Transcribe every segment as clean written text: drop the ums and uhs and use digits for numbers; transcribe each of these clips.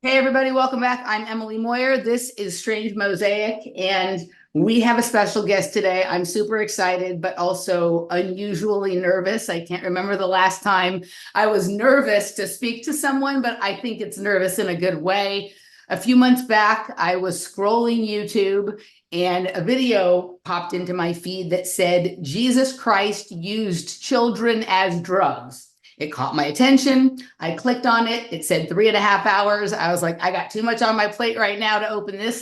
Hey, everybody, welcome back. I'm Emily Moyer. This is Strange Mosaic, and we have a special guest today. I'm super excited, but also unusually nervous. I can't remember the last time I was nervous to speak to someone, but I think it's nervous in a good way. A few months back, I was scrolling YouTube and a video popped into my feed that said, Jesus Christ used children as drugs. It caught my attention. I clicked on it. It said 3.5 hours. I was like, I got too much on my plate right now to open this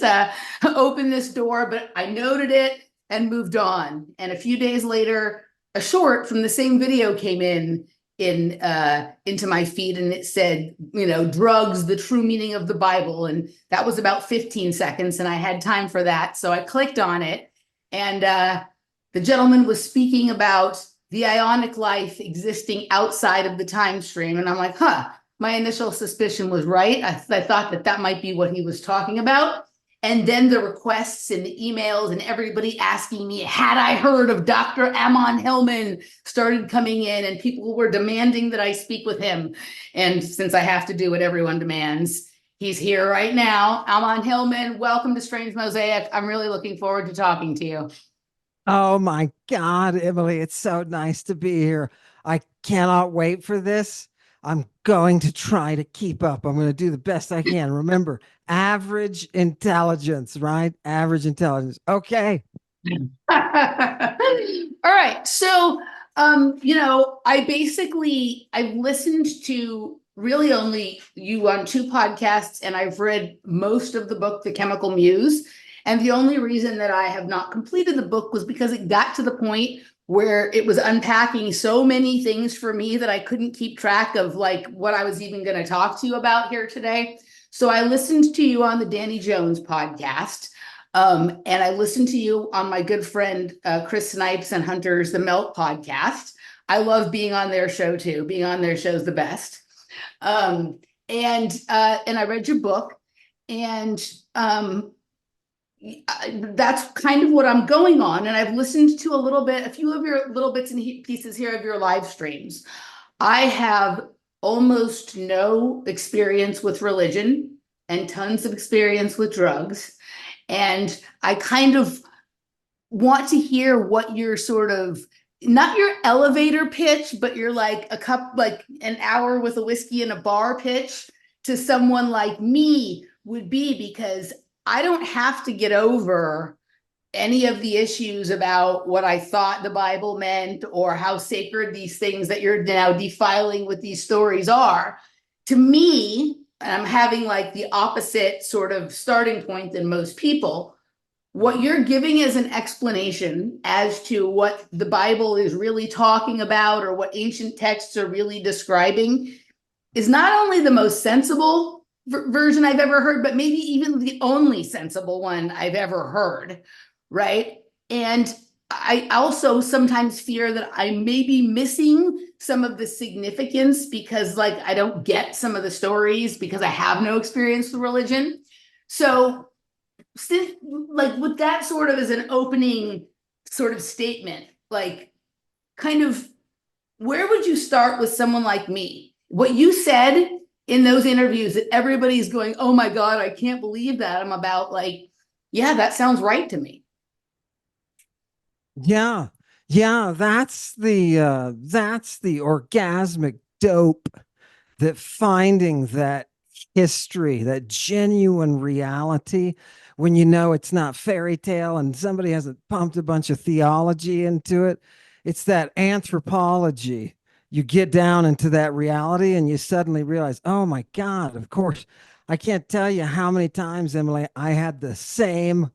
door, but I noted it and moved on. And a few days later, a short from the same video came into my feed, and it said, drugs, the true meaning of the Bible. And that was about 15 seconds, and I had time for that. So I clicked on it, and the gentleman was speaking about the ionic life existing outside of the time stream. And I'm like, my initial suspicion was right. I thought that might be what he was talking about. And then the requests and the emails and everybody asking me, had I heard of Dr. Ammon Hiilman, started coming in, and people were demanding that I speak with him. And since I have to do what everyone demands, he's here right now. Ammon Hiilman, welcome to Strange Mosaic. I'm really looking forward to talking to you. Oh my God, Emily, it's so nice to be here. I cannot wait for this. I'm going to try to keep up. I'm going to do the best I can. Remember, average intelligence, right? Average intelligence. Okay. All right. So, I've listened to really only you on two podcasts, and I've read most of the book, The Chemical Muse. And the only reason that I have not completed the book was because it got to the point where it was unpacking so many things for me that I couldn't keep track of like what I was even going to talk to you about here today. So I listened to you on the Danny Jones podcast. And I listened to you on my good friend Chris Snipes and Hunter's The Melt podcast. I love being on their show too. Being on their show is the best. And I read your book, and that's kind of what I'm going on. And I've listened to a few of your little bits and pieces here of your live streams. I have almost no experience with religion and tons of experience with drugs. And I kind of want to hear what your sort of, not your elevator pitch, but your like like an hour with a whiskey in a bar pitch to someone like me would be, because I don't have to get over any of the issues about what I thought the Bible meant or how sacred these things that you're now defiling with these stories are. To me, and I'm having like the opposite sort of starting point than most people, what you're giving as an explanation as to what the Bible is really talking about or what ancient texts are really describing is not only the most sensible version I've ever heard, but maybe even the only sensible one I've ever heard, right? And I also sometimes fear that I may be missing some of the significance because like I don't get some of the stories because I have no experience with religion. So like with that sort of as an opening sort of statement, like kind of where would you start with someone like me? What you said in those interviews that everybody's going, oh my God, I can't believe that. I'm about like, yeah, that sounds right to me. Yeah. Yeah, that's the orgasmic dope, that finding that history, that genuine reality, when you know it's not fairy tale and somebody hasn't pumped a bunch of theology into it. It's that anthropology. You get down into that reality and you suddenly realize, oh my God, of course. I can't tell you how many times, Emily, I had the same,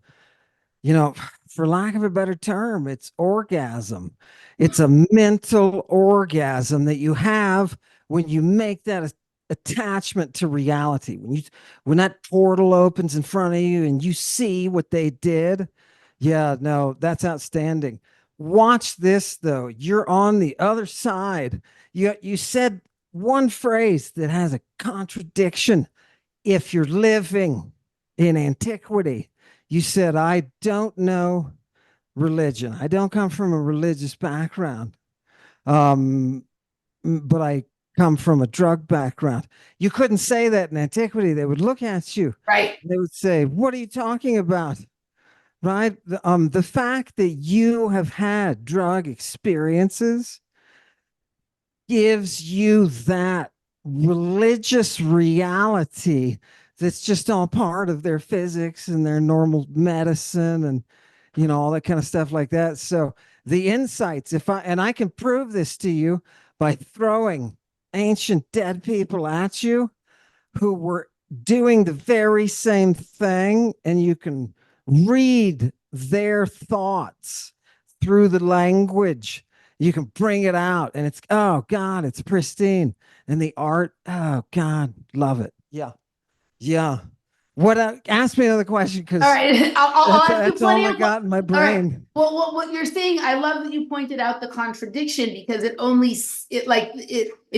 you know, for lack of a better term, it's orgasm. It's a mental orgasm that you have when you make that attachment to reality. When that portal opens in front of you and you see what they did. Yeah, no, that's outstanding. Watch this though. You're on the other side. You said one phrase that has a contradiction. If you're living in antiquity, you said, I don't know religion. I don't come from a religious background. But I come from a drug background. You couldn't say that in antiquity. They would look at you. Right. They would say, "What are you talking about?" Right? The fact that you have had drug experiences gives you that religious reality that's just all part of their physics and their normal medicine and all that kind of stuff like that. So the insights, if I and I can prove this to you by throwing ancient dead people at you who were doing the very same thing, and you can read their thoughts through the language. You can bring it out, and it's, oh God, it's pristine. And the art, oh God, love it. Yeah. Yeah. What ask me another question, All because right. I'll ask you that's all plenty I of. got in my All right. brain. Well, what you're saying, I love that you pointed out the contradiction, because it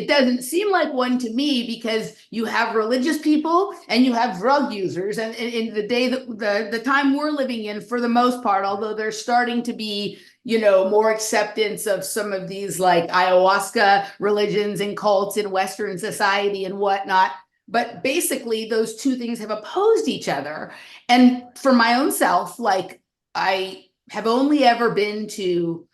doesn't seem like one to me, because you have religious people and you have drug users, and in the day that the time we're living in, for the most part, although there's starting to be more acceptance of some of these like ayahuasca religions and cults in Western society and whatnot. But basically, those two things have opposed each other. And for my own self, like, I have only ever been to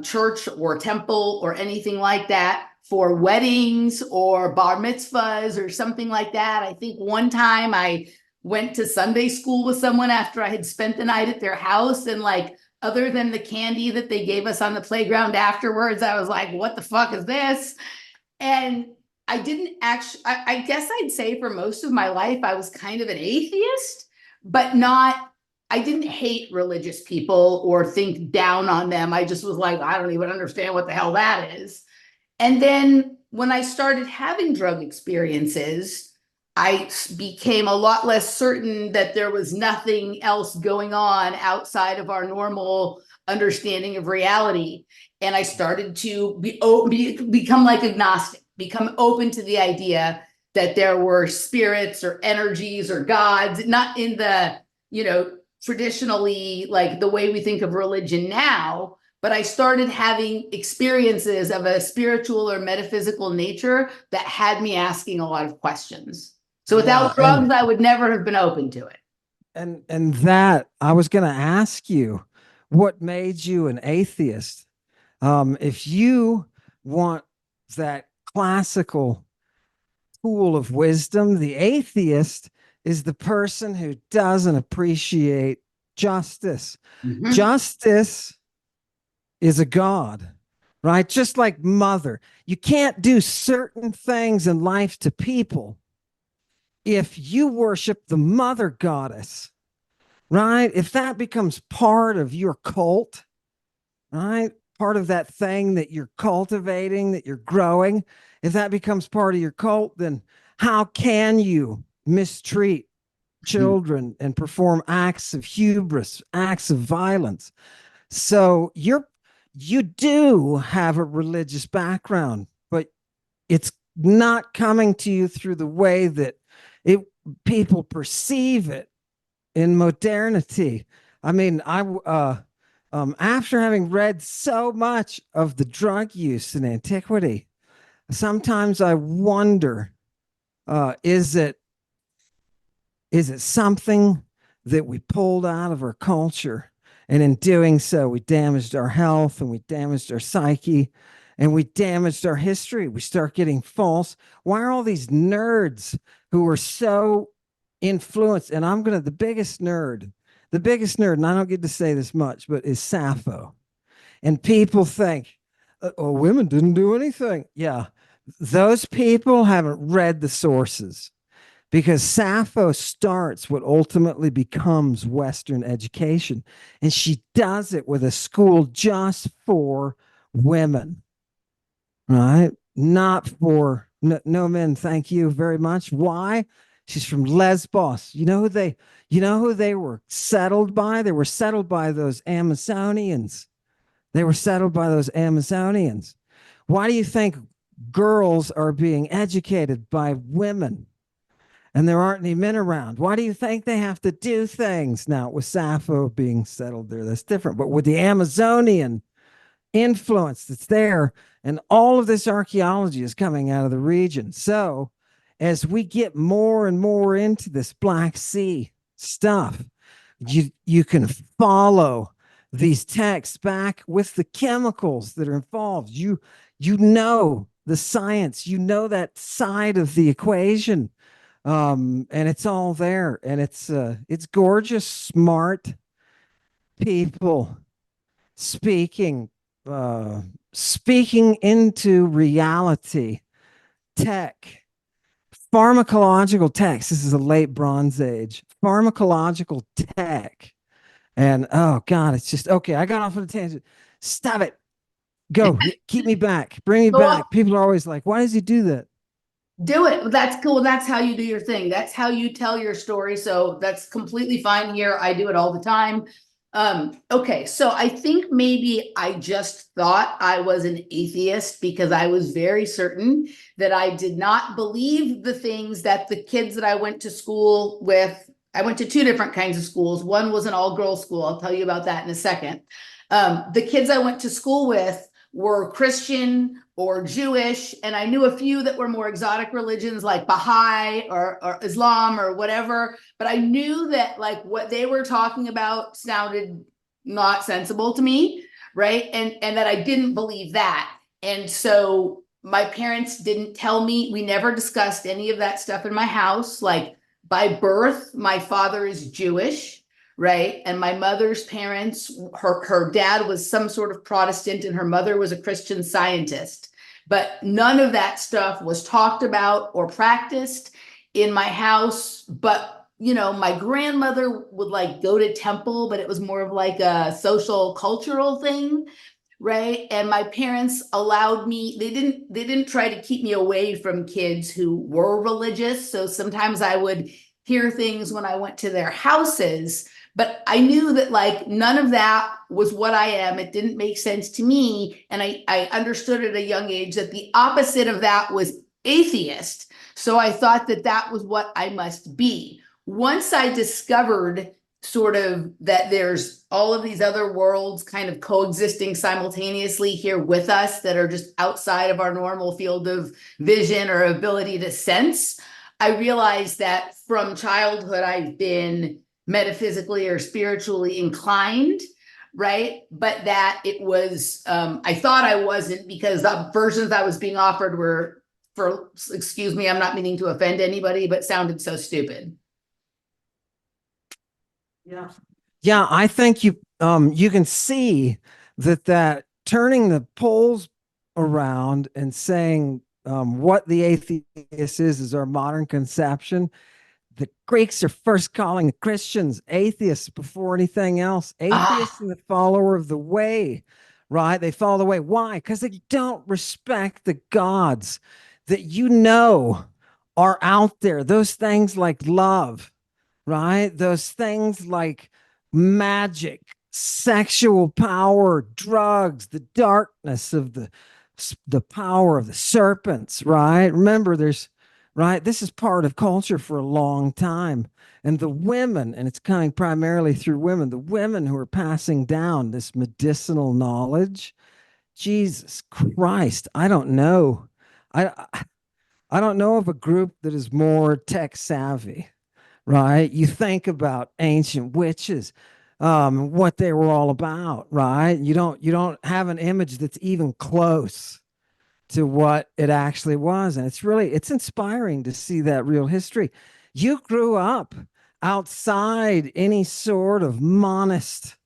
church or temple or anything like that for weddings or bar mitzvahs or something like that. I think one time I went to Sunday school with someone after I had spent the night at their house, and like, other than the candy that they gave us on the playground afterwards, I was like, what the fuck is this? And I didn't actually, I guess I'd say for most of my life, I was kind of an atheist, but not, I didn't hate religious people or think down on them. I just was like, I don't even understand what the hell that is. And then when I started having drug experiences, I became a lot less certain that there was nothing else going on outside of our normal understanding of reality. And I started to become like agnostic, become open to the idea that there were spirits or energies or gods, not in the, traditionally like the way we think of religion now, but I started having experiences of a spiritual or metaphysical nature that had me asking a lot of questions. So Yeah, without drugs, I would never have been open to it. and that I was going to ask you, what made you an atheist? If you want that classical pool of wisdom, the atheist is the person who doesn't appreciate justice. Mhm. Justice is a God, right? Just like mother. You can't do certain things in life to people if you worship the mother goddess, right? If that becomes part of your cult, right? Part of that thing that you're cultivating, that you're growing, if that becomes part of your cult, then how can you mistreat children and perform acts of hubris, acts of violence? So you do have a religious background, but it's not coming to you through the way that it people perceive it in modernity. I mean, after having read so much of the drug use in antiquity, sometimes I wonder, is it something that we pulled out of our culture? And in doing so, we damaged our health and we damaged our psyche and we damaged our history. We start getting false. Why are all these nerds who are so influenced? And the biggest nerd, and I don't get to say this much, but is Sappho. And people think, oh, women didn't do anything. Yeah, those people haven't read the sources, because Sappho starts what ultimately becomes Western education. And she does it with a school just for women, right? Not for no men. Thank you very much. Why? She's from Lesbos. You know who they were settled by? They were settled by those Amazonians. They were settled by those Amazonians. Why do you think girls are being educated by women and there aren't any men around? Why do you think they have to do things? Now, with Sappho being settled there, that's different. But with the Amazonian influence that's there. And all of this archaeology is coming out of the region. So as we get more and more into this Black Sea stuff, you can follow these texts back with the chemicals that are involved. You know the science, you know that side of the equation, and it's all there, and it's gorgeous, smart people speaking speaking into reality, tech, pharmacological text. This is a late Bronze Age pharmacological tech. And oh God, it's just okay. I got off on a tangent. Stop it. Go. Keep me back. Bring me Go on. back. People are always like, why does he do that? Do it. That's cool. That's how you do your thing. That's how you tell your story. So that's completely fine here. I do it all the time. Okay, so I think maybe I just thought I was an atheist because I was very certain that I did not believe the things that the kids that I went to school with. I went to two different kinds of schools. One was an all-girls school. I'll tell you about that in a second. The kids I went to school with were Christian or Jewish, and I knew a few that were more exotic religions like Baha'i or Islam or whatever, but I knew that like what they were talking about sounded not sensible to me, right? And that I didn't believe that. And so my parents didn't tell me, we never discussed any of that stuff in my house. Like by birth, my father is Jewish, right? And my mother's parents, her dad was some sort of Protestant and her mother was a Christian Scientist. But none of that stuff was talked about or practiced in my house. But, you know, my grandmother would like go to temple, but it was more of like a social cultural thing, right? And my parents allowed me, they didn't try to keep me away from kids who were religious. So sometimes I would hear things when I went to their houses, but I knew that like none of that was what I am. It didn't make sense to me. And I understood at a young age that the opposite of that was atheist. So I thought that that was what I must be. Once I discovered sort of that there's all of these other worlds kind of coexisting simultaneously here with us that are just outside of our normal field of vision or ability to sense, I realized that from childhood I've been metaphysically or spiritually inclined, right? But that it was, I thought I wasn't because the versions I was being offered were for, excuse me, I'm not meaning to offend anybody, but sounded so stupid. Yeah. Yeah, I think you can see that turning the poles around and saying what the atheist is our modern conception. The Greeks are first calling the Christians atheists before anything else. Atheists and the follower of the way, right? They follow the way. Why? Because they don't respect the gods that you know are out there. Those things like love, right? Those things like magic, sexual power, drugs, the darkness of the power of the serpents, right? Remember, there's right. This is part of culture for a long time. And the women, and it's coming primarily through women, the women who are passing down this medicinal knowledge. Jesus Christ, I don't know. I I don't know of a group that is more tech savvy, right? You think about ancient witches, what they were all about, right? You don't have an image that's even close to what it actually was. And it's inspiring to see that real history. You grew up outside any sort of monist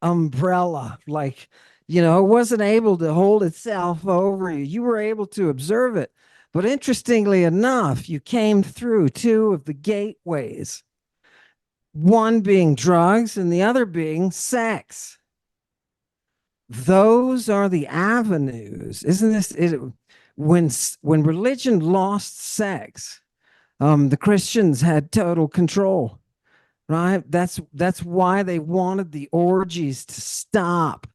umbrella, like, it wasn't able to hold itself over you. You were able to observe it. But interestingly enough, you came through two of the gateways, one being drugs and the other being sex. Those are the avenues, isn't this? When religion lost sex, the Christians had total control, right? That's why they wanted the orgies to stop,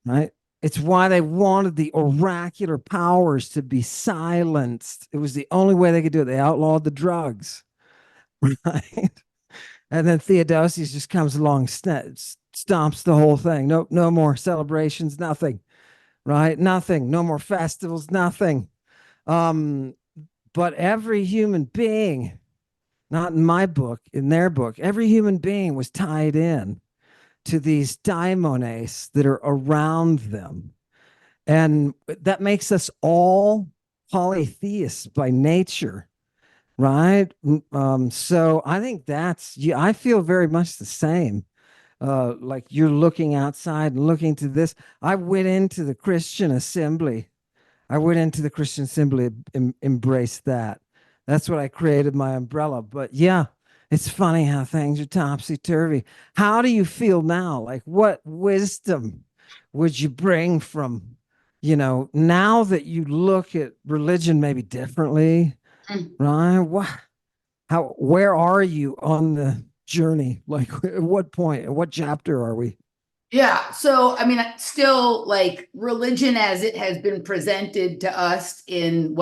right? It's why they wanted the oracular powers to be silenced. It was the only way they could do it. They outlawed the drugs, right? And then Theodosius just comes along, stomps the whole thing. No more celebrations, nothing. right? Nothing, no more festivals, nothing. Um, but every human being, not in my book, in their book, every human being was tied in to these daimones that are around them. And that makes us all polytheists by nature, right? So I think that's, yeah, I feel very much the same. Like you're looking outside and looking to this. I went into the Christian assembly. I went into the Christian assembly, embraced that. That's what I created my umbrella. But yeah, it's funny how things are topsy turvy. How do you feel now? Like, what wisdom would you bring from, now that you look at religion maybe differently, right? Where are you on the journey? Like, at what point, at what chapter are we? Yeah. So, I mean, still like religion as it has been presented to us in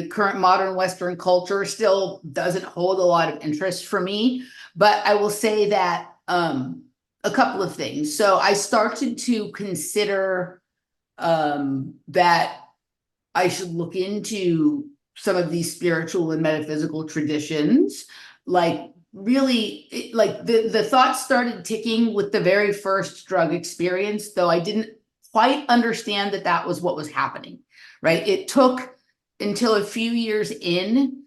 current modern Western culture still doesn't hold a lot of interest for me. But I will say that a couple of things. So I started to consider that I should look into some of these spiritual and metaphysical traditions. Like really, like the thoughts started ticking with the very first drug experience, though I didn't quite understand that that was what was happening, right? It took until a few years in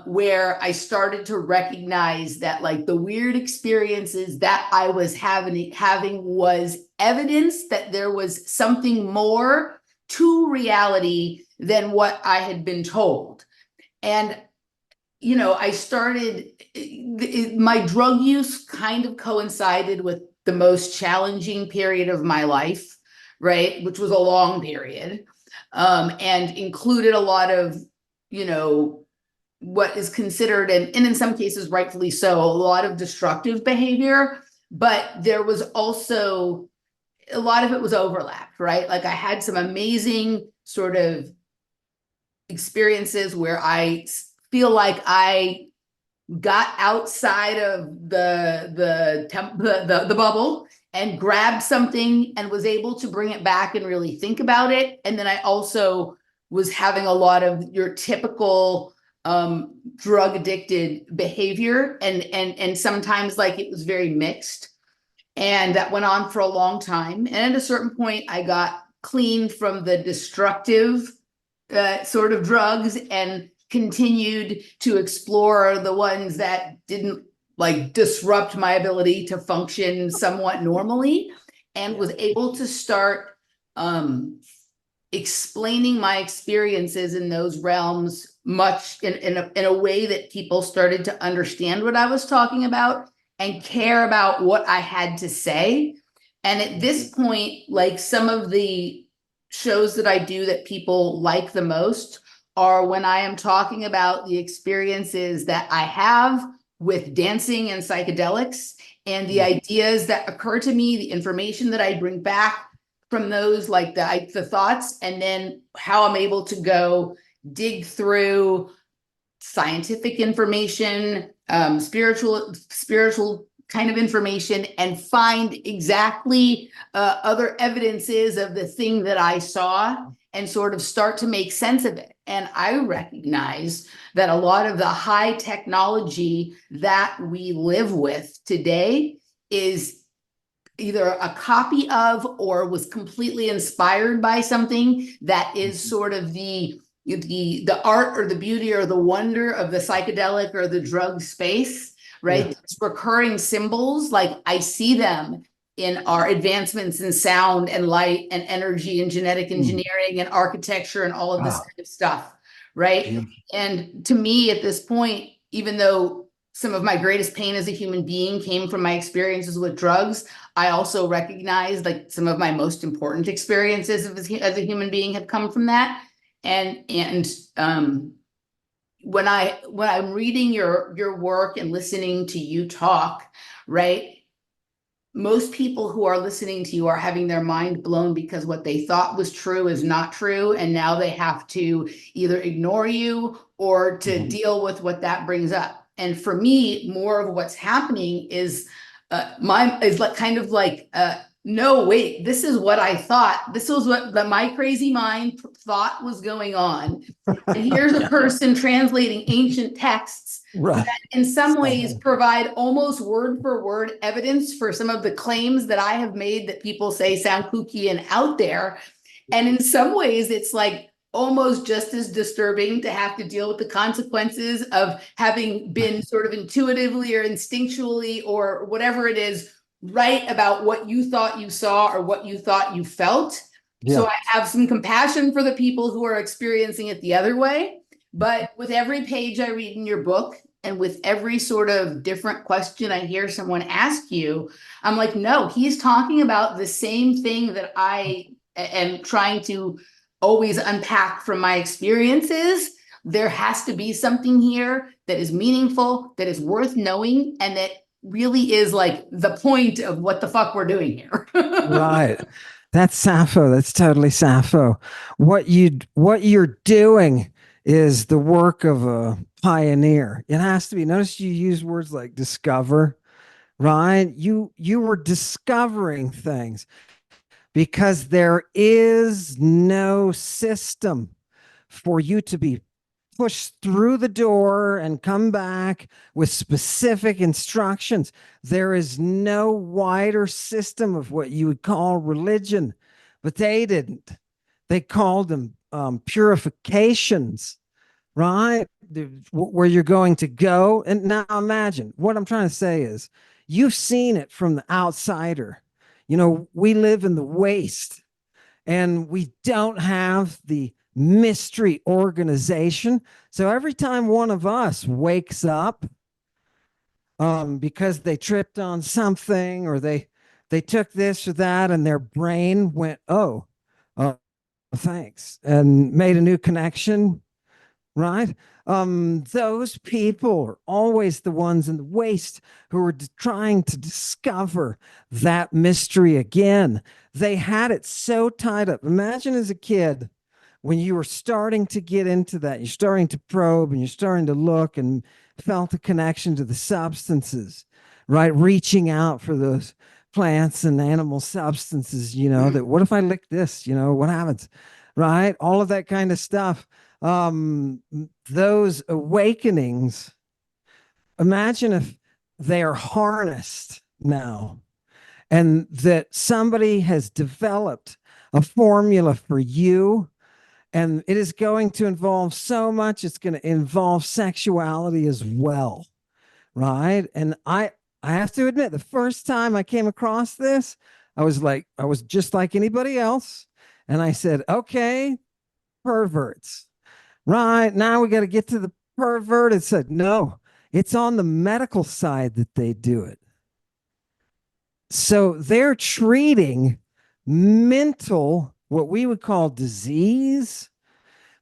where I started to recognize that like the weird experiences that I was having was evidence that there was something more to reality than what I had been told. And, I started, my drug use kind of coincided with the most challenging period of my life, right? Which was a long period, and included a lot of, what is considered, and in some cases, rightfully so, a lot of destructive behavior. But there was also a lot of it was overlapped, right? Like I had some amazing sort of experiences where I feel like I got outside of the bubble and grabbed something and was able to bring it back and really think about it. And then I also was having a lot of your typical drug addicted behavior, and sometimes like it was very mixed. And that went on for a long time. And at a certain point, I got clean from the destructive sort of drugs and continued to explore the ones that didn't like disrupt my ability to function somewhat normally, and was able to start explaining my experiences in those realms much in a way that people started to understand what I was talking about and care about what I had to say. And at this point, like some of the shows that I do that people like the most are when I am talking about the experiences that I have with dancing and psychedelics and the ideas that occur to me, the information that I bring back from those, like the thoughts, and then how I'm able to go dig through scientific information, spiritual kind of information, and find exactly other evidences of the thing that I saw and sort of start to make sense of it. And I recognize that a lot of the high technology that we live with today is either a copy of or was completely inspired by something that is sort of the art or the beauty or the wonder of the psychedelic or the drug space, right? Yeah. It's recurring symbols, like I see them in our advancements in sound and light and energy and genetic engineering and architecture and all of this kind of stuff, right? Yeah. And to me at this point, even though some of my greatest pain as a human being came from my experiences with drugs, I also recognize like some of my most important experiences as a human being have come from that. And when I'm reading your work and listening to you talk, right? Most people who are listening to you are having their mind blown because what they thought was true is not true, and now they have to either ignore you or to deal with what that brings up. And for me, more of what's happening is like kind of like no, wait, this is what I thought. This was what my crazy mind thought was going on. And here's a person translating ancient texts Right. that in some ways provide almost word for word evidence for some of the claims that I have made that people say sound kooky and out there. And in some ways, it's like almost just as disturbing to have to deal with the consequences of having been sort of intuitively or instinctually or whatever it is, right about what you thought you saw or what you thought you felt. So Yeah. I have some compassion for the people who are experiencing it the other way. But with every page I read in your book, and with every sort of different question I hear someone ask you, I'm like, no, he's talking about the same thing that I am trying to always unpack from my experiences. There has to be something here that is meaningful, that is worth knowing, and that really is like the point of what the fuck we're doing here. Right. That's Sappho. That's totally Sappho. What you're doing is the work of a pioneer. It has to be. Notice you use words like discover, right? You were discovering things because there is no system for you to be pushed through the door and come back with specific instructions. There is no wider system of what you would call religion, but they didn't. They called them purifications, right? Where you're going to go. And now imagine what I'm trying to say is you've seen it from the outsider. You know, we live in the waste and we don't have the mystery organization. So every time one of us wakes up because they tripped on something or they took this or that and their brain went, oh, thanks, and made a new connection, right? Those people are always the ones in the waste who are trying to discover that mystery again. They had it so tied up. Imagine as a kid when you were starting to get into that, you're starting to probe and you're starting to look and felt a connection to the substances, right? Reaching out for those plants and animal substances, you know, that what if I lick this, you know, what happens, right? All of that kind of stuff. Those awakenings, imagine if they are harnessed now and that somebody has developed a formula for you and it is going to involve so much. It's going to involve sexuality as well, right? And I have to admit, the first time I came across this, I was just like anybody else, and I said, okay, perverts, right? Now we got to get to the pervert. It said, no, it's on the medical side that they do it. So they're treating mental, what we would call disease,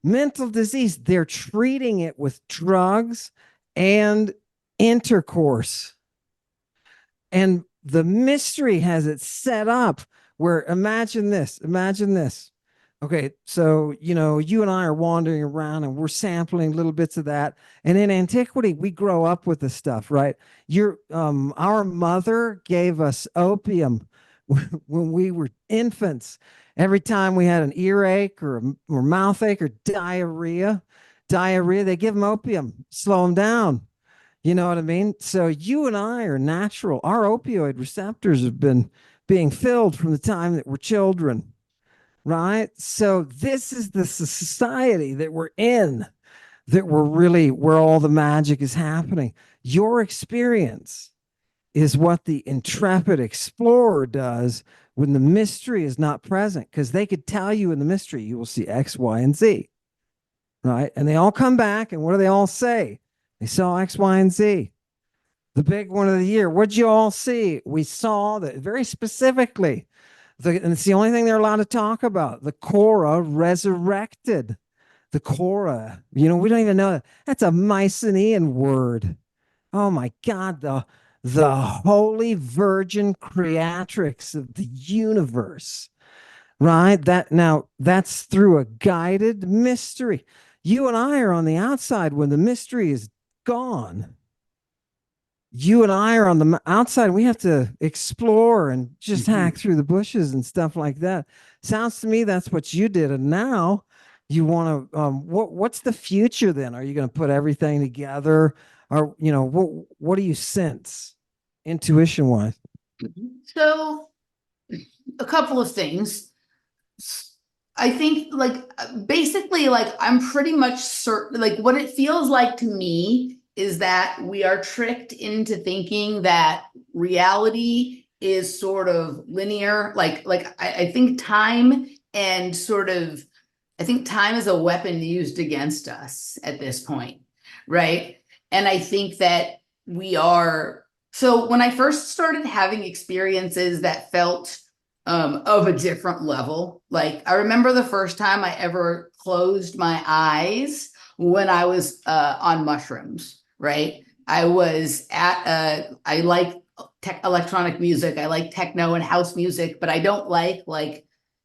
mental disease. They're treating it with drugs and intercourse. And the mystery has it set up where imagine this, imagine this. Okay, so you know, you and I are wandering around and we're sampling little bits of that. And in antiquity, we grow up with this stuff, right? Our mother gave us opium when we were infants. Every time we had an earache or mouth ache or diarrhea, they give them opium, slow them down. You know what I mean? So you and I are natural. Our opioid receptors have been being filled from the time that we're children, right? So this is the society that we're in, that we're really where all the magic is happening. Your experience is what the intrepid explorer does when the mystery is not present, because they could tell you in the mystery, you will see X, Y, and Z, right? And they all come back, and what do they all say? They saw X, Y, and Z. The big one of the year. What'd you all see? We saw that very specifically. And it's the only thing they're allowed to talk about. The Korah resurrected. The Korah. You know, we don't even know that. That's a Mycenaean word. Oh my God, the holy virgin creatrix of the universe. Right? That's through a guided mystery. You and I are on the outside when the mystery is gone. you and I are on the outside. We have to explore and just hack Mhm. through the bushes and stuff like that. Sounds to me that's what you did. And now you want to, what's the future then? Are you going to put everything together? Or, what do you sense intuition wise? So a couple of things. I think basically like I'm pretty much certain like what it feels like to me is that we are tricked into thinking that reality is sort of linear. I think time and sort of I think time is a weapon used against us at this point, right? And I think that we are so when I first started having experiences that felt of a different level. Like I remember the first time I ever closed my eyes when I was on mushrooms, right? I was at I like electronic music. I like techno and house music, but I don't like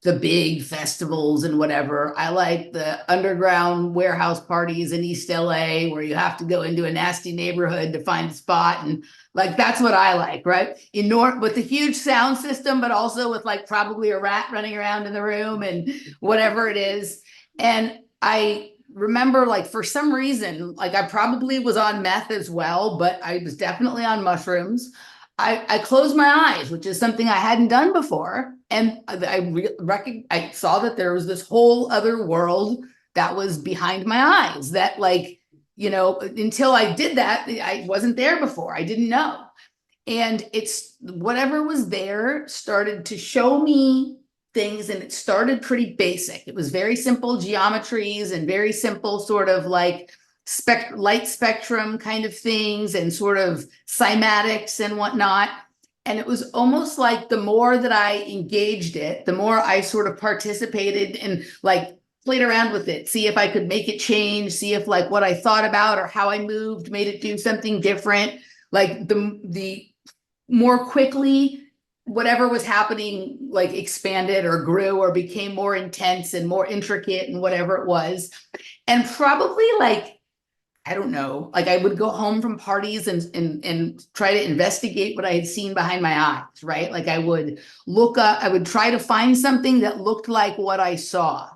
the big festivals and whatever. I like the underground warehouse parties in East LA where you have to go into a nasty neighborhood to find a spot and like that's what I like, right? With a huge sound system, but also with like probably a rat running around in the room and whatever it is. And I remember like for some reason, like I probably was on meth as well, but I was definitely on mushrooms. I closed my eyes, which is something I hadn't done before, and I saw that there was this whole other world that was behind my eyes. That until I did that, I wasn't there before. I didn't know. And it's whatever was there started to show me things, and it started pretty basic. It was very simple geometries and very simple sort of like light spectrum kind of things and sort of cymatics and whatnot. And it was almost like the more that I engaged it, the more I sort of participated and like played around with it, see if I could make it change, see if like what I thought about or how I moved made it do something different. Like the more quickly whatever was happening like expanded or grew or became more intense and more intricate and whatever it was. And probably like I don't know, like I would go home from parties and try to investigate what I had seen behind my eyes, right? Like I would look up, I would try to find something that looked like what I saw,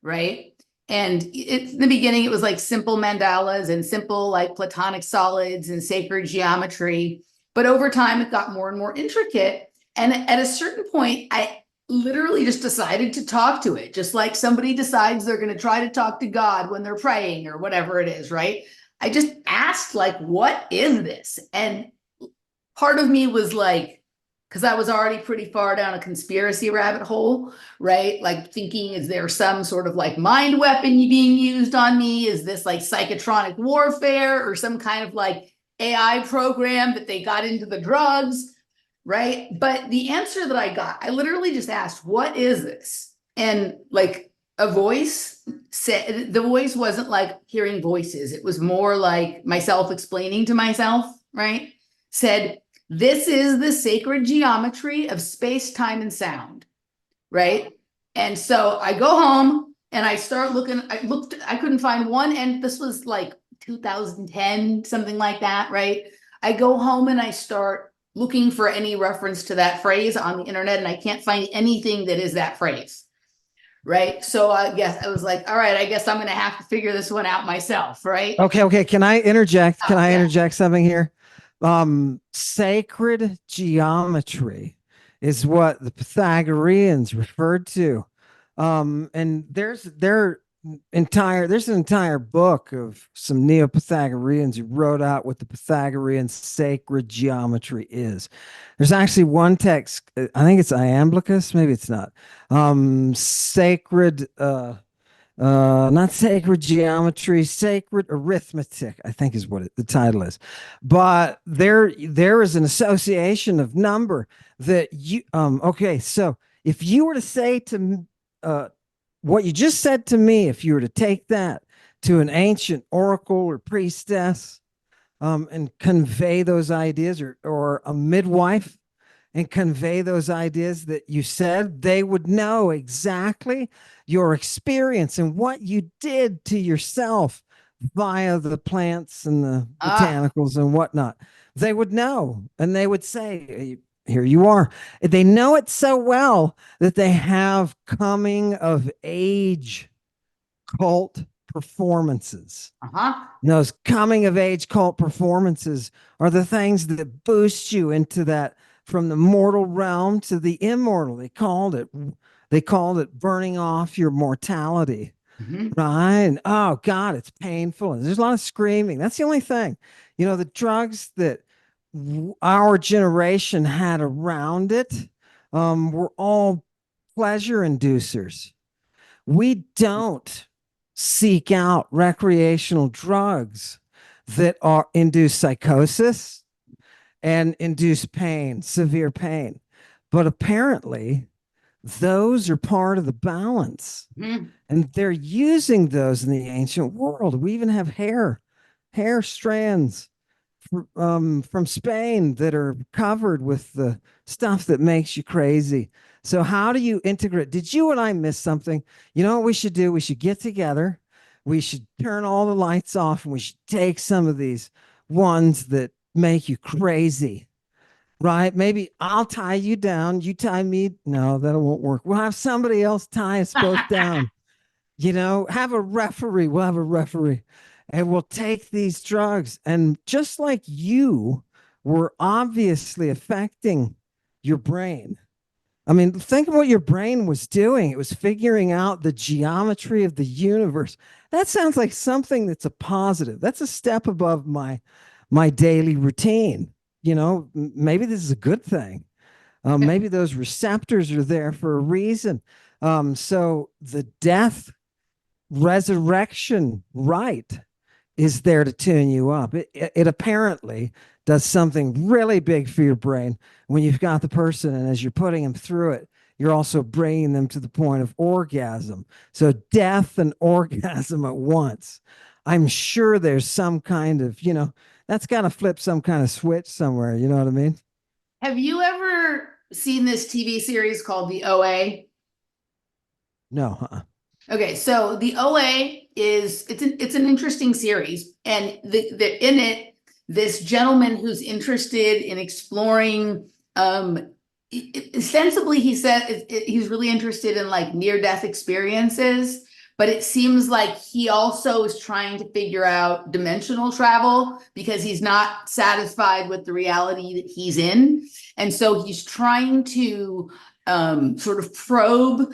right? And in the beginning, it was like simple mandalas and simple like platonic solids and sacred geometry. But over time, it got more and more intricate. And at a certain point, I literally just decided to talk to it, just like somebody decides they're going to try to talk to God when they're praying or whatever it is, right? I just asked, like, what is this? And part of me was like, because I was already pretty far down a conspiracy rabbit hole, right? Like thinking, is there some sort of like mind weapon being used on me? Is this like psychotronic warfare or some kind of like AI program that they got into the drugs, right? But the answer that I got, I literally just asked, what is this? And like a voice said, the voice wasn't like hearing voices. It was more like myself explaining to myself, right? Said, this is the sacred geometry of space, time, and sound, right? And so I go home and I start looking. I couldn't find one, and this was like 2010, something like that, right? I go home and I start looking for any reference to that phrase on the internet, and I can't find anything that is that phrase, right? So I guess I was like, all right, I guess I'm going to have to figure this one out myself, right? Okay. Can I interject? Can I Yeah. interject something here? Sacred geometry is what the Pythagoreans referred to. And there's an entire book of some Neo-Pythagoreans who wrote out what the Pythagorean sacred geometry is. There's actually one text, I think it's Iamblichus, maybe it's not. Sacred not sacred geometry, sacred arithmetic, I think is what the title is. But there is an association of number that you okay, so if you were to say to what you just said to me, if you were to take that to an ancient oracle or priestess and convey those ideas, or a midwife and convey those ideas that you said, they would know exactly your experience and what you did to yourself via the plants and the Ah, botanicals and whatnot, they would know and they would say, here you are. They know it so well that they have coming of age cult performances. uh-huh. And those coming of age cult performances are the things that boost you into that from the mortal realm to the immortal. They called it burning off your mortality. Mhm. Right. And, oh God, it's painful. And there's a lot of screaming. That's the only thing. The drugs that our generation had around it were all pleasure inducers. We don't seek out recreational drugs that are induce psychosis and induce pain, severe pain. But apparently, those are part of the balance. Mhm. And they're using those in the ancient world. We even have hair strands from Spain that are covered with the stuff that makes you crazy. So, how do you integrate? Did you and I miss something? You know what we should do? We should get together. We should turn all the lights off and we should take some of these ones that make you crazy, right? Maybe I'll tie you down. You tie me. No, that won't work. We'll have somebody else tie us both down. Have a referee. We'll have a referee and we'll take these drugs. And just like you were obviously affecting your brain. I mean, think of what your brain was doing. It was figuring out the geometry of the universe. That sounds like something that's a positive. That's a step above my daily routine. Maybe this is a good thing. Maybe those receptors are there for a reason. So the death resurrection right is there to tune you up. It apparently does something really big for your brain when you've got the person, and as you're putting them through it, you're also bringing them to the point of orgasm. So death and orgasm at once. I'm sure there's some kind of, that's got to flip some kind of switch somewhere. You know what I mean? Have you ever seen this TV series called The OA? No. Okay, so the OA is it's an interesting series, and the in it, this gentleman who's interested in exploring, ostensibly he said he's really interested in like near death experiences, but it seems like he also is trying to figure out dimensional travel because he's not satisfied with the reality that he's in, and so he's trying to sort of probe.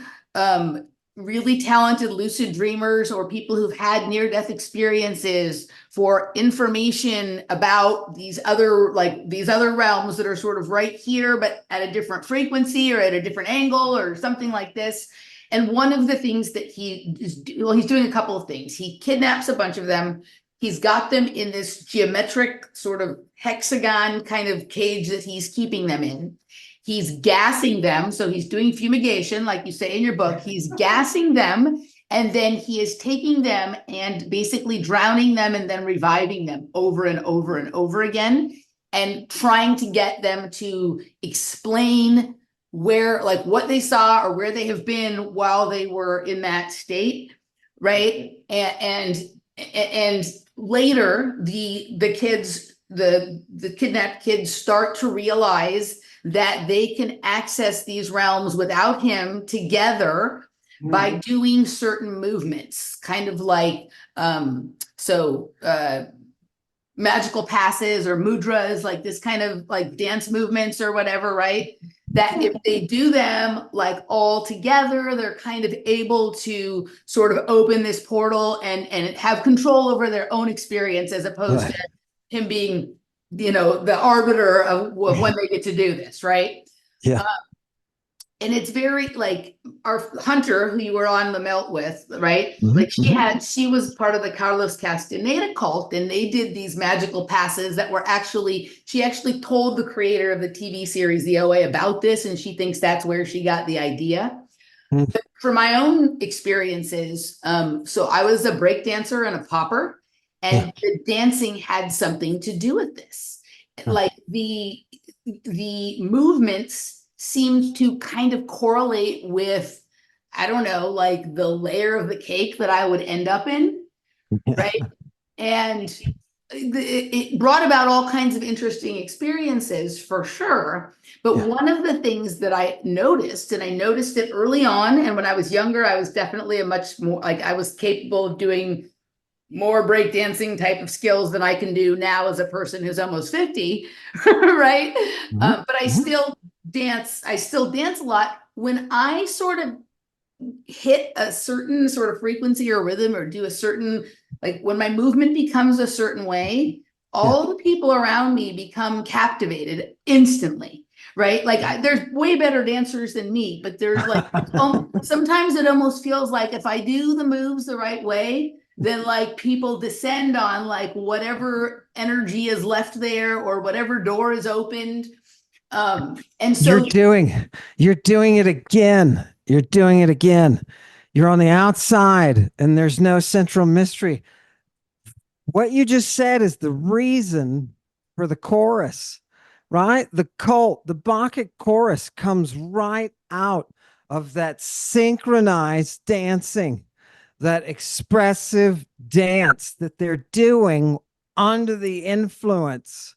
Really talented lucid dreamers or people who've had near-death experiences for information about these other realms that are sort of right here but at a different frequency or at a different angle or something like this. And one of the things that he's doing a couple of things. He kidnaps a bunch of them. He's got them in this geometric sort of hexagon kind of cage that he's keeping them in. He's gassing them. So he's doing fumigation, like you say in your book. He's gassing them. And then he is taking them and basically drowning them and then reviving them over and over and over again and trying to get them to explain where, like what they saw or where they have been while they were in that state. Right. And later the kids, the kidnapped kids start to realize that they can access these realms without him together by doing certain movements, kind of like magical passes or mudras, like this kind of like dance movements or whatever, right? That if they do them like all together, they're kind of able to sort of open this portal and have control over their own experience as opposed to him being the arbiter of when they get to do this, right? Yeah. Uh, and it's very like our Hunter, who you were on the melt with, right? Mhm, Like mhm. she was part of the Carlos Castaneda cult, and they did these magical passes that were she actually told the creator of the TV series, The OA, about this, and she thinks that's where she got the idea. Mhm. For my own experiences, so I was a break dancer and a popper, Yeah. and the dancing had something to do with this. Yeah. Like the movements seemed to kind of correlate with, I don't know, like the layer of the cake that I would end up in, Yeah. right? And it brought about all kinds of interesting experiences for sure. But Yeah. one of the things that I noticed, and I noticed it early on, and when I was younger, I was definitely a much more like I was capable of doing more breakdancing type of skills than I can do now as a person who's almost 50, right? Mhm. But I Mhm. still dance a lot. When I sort of hit a certain sort of frequency or rhythm or do a certain, like when my movement becomes a certain way, Yeah. all the people around me become captivated instantly, right? Like there's way better dancers than me, but there's like sometimes it almost feels like if I do the moves the right way, then like people descend on like whatever energy is left there or whatever door is opened. And You're so doing, you're doing it again. You're doing it again. You're on the outside and there's no central mystery. What you just said is the reason for the chorus, right? The cult, the Bacchic chorus comes right out of that synchronized dancing, that expressive dance that they're doing under the influence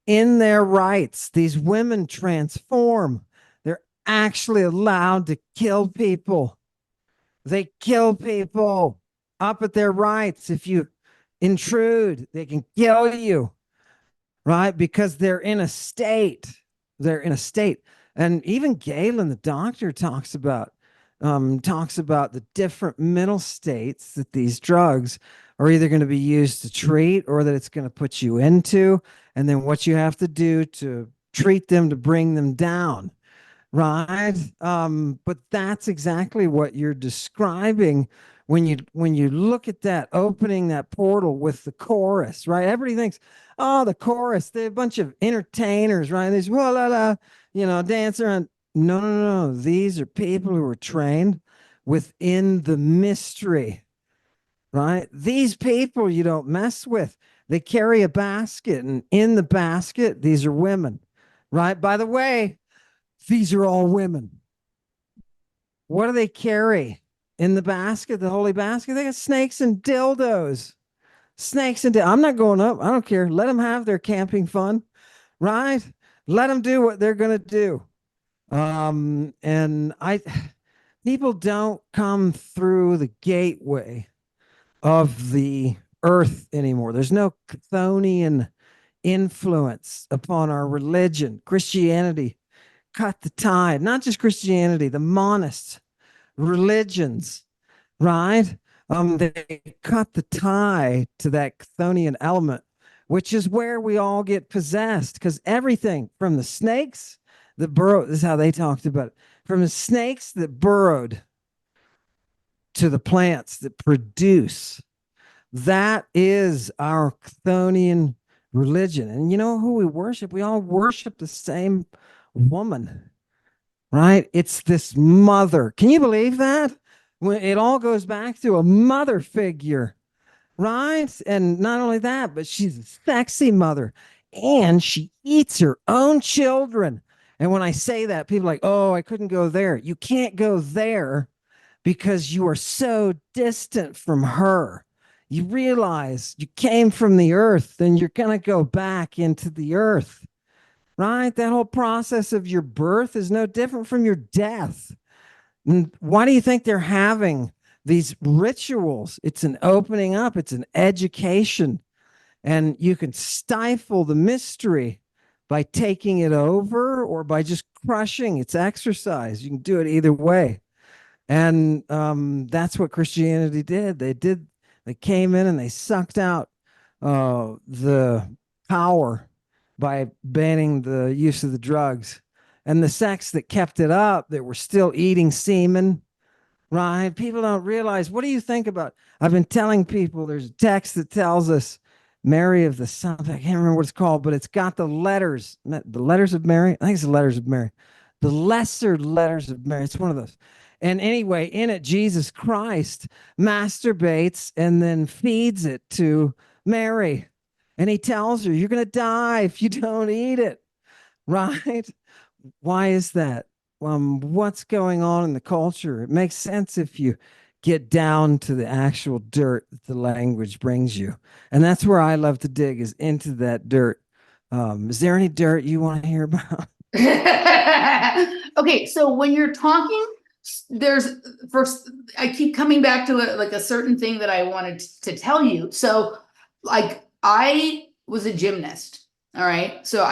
in their rights. These women transform. They're actually allowed to kill people. They kill people up at their rights. If you intrude, they can kill you, right? Because they're in a state. They're in a state. And even Galen, the doctor, talks about the different mental states that these drugs are either going to be used to treat or that it's going to put you into, and then what you have to do to treat them to bring them down. Right. But that's exactly what you're describing when you look at that opening that portal with the chorus, right? Everybody thinks, oh, the chorus, they're a bunch of entertainers, right? These la la, dancer on. No, no, no. These are people who are trained within the mystery, right? These people you don't mess with. They carry a basket, and in the basket, these are women, right? By the way, these are all women. What do they carry in the basket, the holy basket? They got snakes and dildos. Snakes and I'm not going up. I don't care. Let them have their camping fun, right? Let them do what they're going to do. And people don't come through the gateway of the earth anymore. There's no Chthonian influence upon our religion. Christianity cut the tide, not just Christianity, the monists, religions, right? They cut the tie to that Chthonian element, which is where we all get possessed because everything from the snakes that burrowed, this is how they talked about it, from the snakes that burrowed to the plants that produce. That is our Chthonian religion. And you know who we worship? We all worship the same woman, right? It's this mother. Can you believe that? When it all goes back to a mother figure, right? And not only that, but she's a sexy mother and she eats her own children. And when I say that, people are like, oh, I couldn't go there. You can't go there because you are so distant from her. You realize you came from the earth, then you're going to go back into the earth, right? That whole process of your birth is no different from your death. And why do you think they're having these rituals? It's an opening up, it's an education, and you can stifle the mystery by taking it over or by just crushing its exercise. You can do it either way. And that's what Christianity did. They came in and they sucked out the power by banning the use of the drugs. And the sects that kept it up, that were still eating semen, right? People don't realize. What do you think about? I've been telling people there's a text that tells us Mary of the something. I can't remember what it's called, but it's got the letters of Mary. I think it's the letters of Mary, the lesser letters of Mary. It's one of those. And anyway, in it, Jesus Christ masturbates and then feeds it to Mary. And he tells her, you're going to die if you don't eat it. Right? Why is that? What's going on in the culture? It makes sense if you get down to the actual dirt that the language brings you. And that's where I love to dig, is into that dirt. Is there any dirt you want to hear about? Okay, so when you're talking, there's first, I keep coming back to like a certain thing that I wanted to tell you. So, like, I was a gymnast. All right. So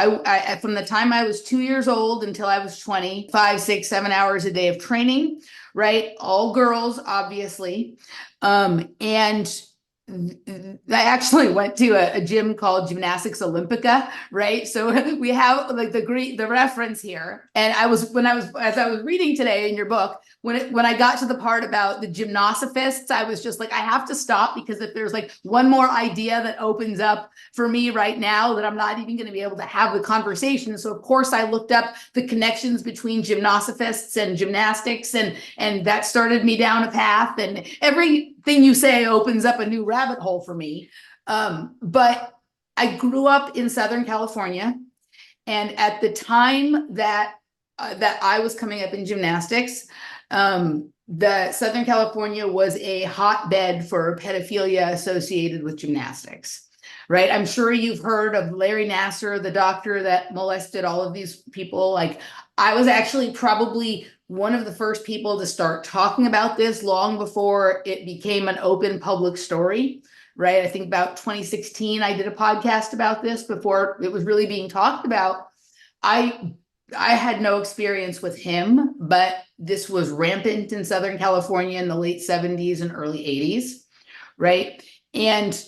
from the time I was 2 years old until I was 20, 5, 6, 7 hours a day of training, right? All girls, obviously. And I actually went to a gym called Gymnastics Olympica, right? So we have like the reference here. And as I was reading today in your book, when I got to the part about the Gymnosophists, I was just like, I have to stop, because if there's like one more idea that opens up for me right now, that I'm not even going to be able to have the conversation. So of course I looked up the connections between Gymnosophists and gymnastics, and that started me down a path, and everything you say opens up a new rabbit hole for me. But I grew up in Southern California, and at the time that I was coming up in gymnastics, the Southern California was a hotbed for pedophilia associated with gymnastics, right? I'm sure you've heard of Larry Nassar, the doctor that molested all of these people. Like, I was actually probably one of the first people to start talking about this long before it became an open public story, right? I think about 2016, I did a podcast about this before it was really being talked about. I I had no experience with him, but this was rampant in Southern California in the late 70s and early 80s, right? And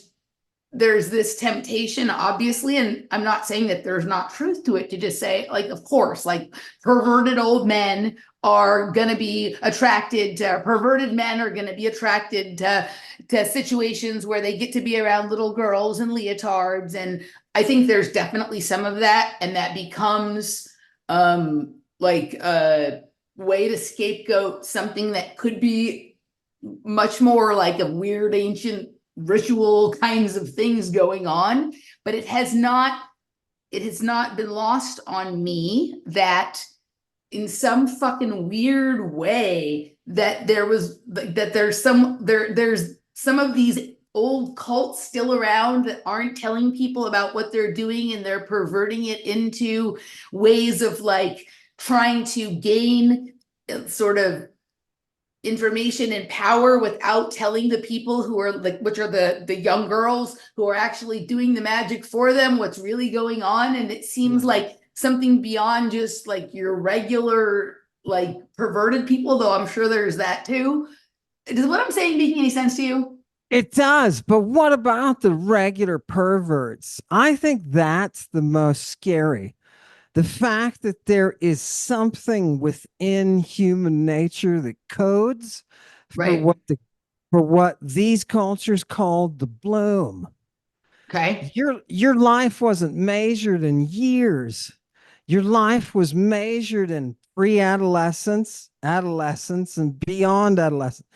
there's this temptation, obviously, and I'm not saying that there's not truth to it, to just say, like, of course, like, perverted old men are going to be attracted to perverted men are going to be attracted to situations where they get to be around little girls and leotards. And I think there's definitely some of that, and that becomes like a way to scapegoat something that could be much more like a weird ancient ritual kinds of things going on. But it has not been lost on me that in some fucking weird way that there's some of these old cults still around that aren't telling people about what they're doing, and they're perverting it into ways of like trying to gain sort of information and power without telling the people who are like, which are the young girls who are actually doing the magic for them, what's really going on. And it seems like something beyond just like your regular like perverted people, though I'm sure there's that too. Does what I'm saying making any sense to you? It does, but what about the regular perverts? I think that's the most scary. The fact that there is something within human nature that codes for Right. what these cultures called the bloom. Okay. Your life wasn't measured in years. Your life was measured in pre-adolescence, adolescence, and beyond adolescence.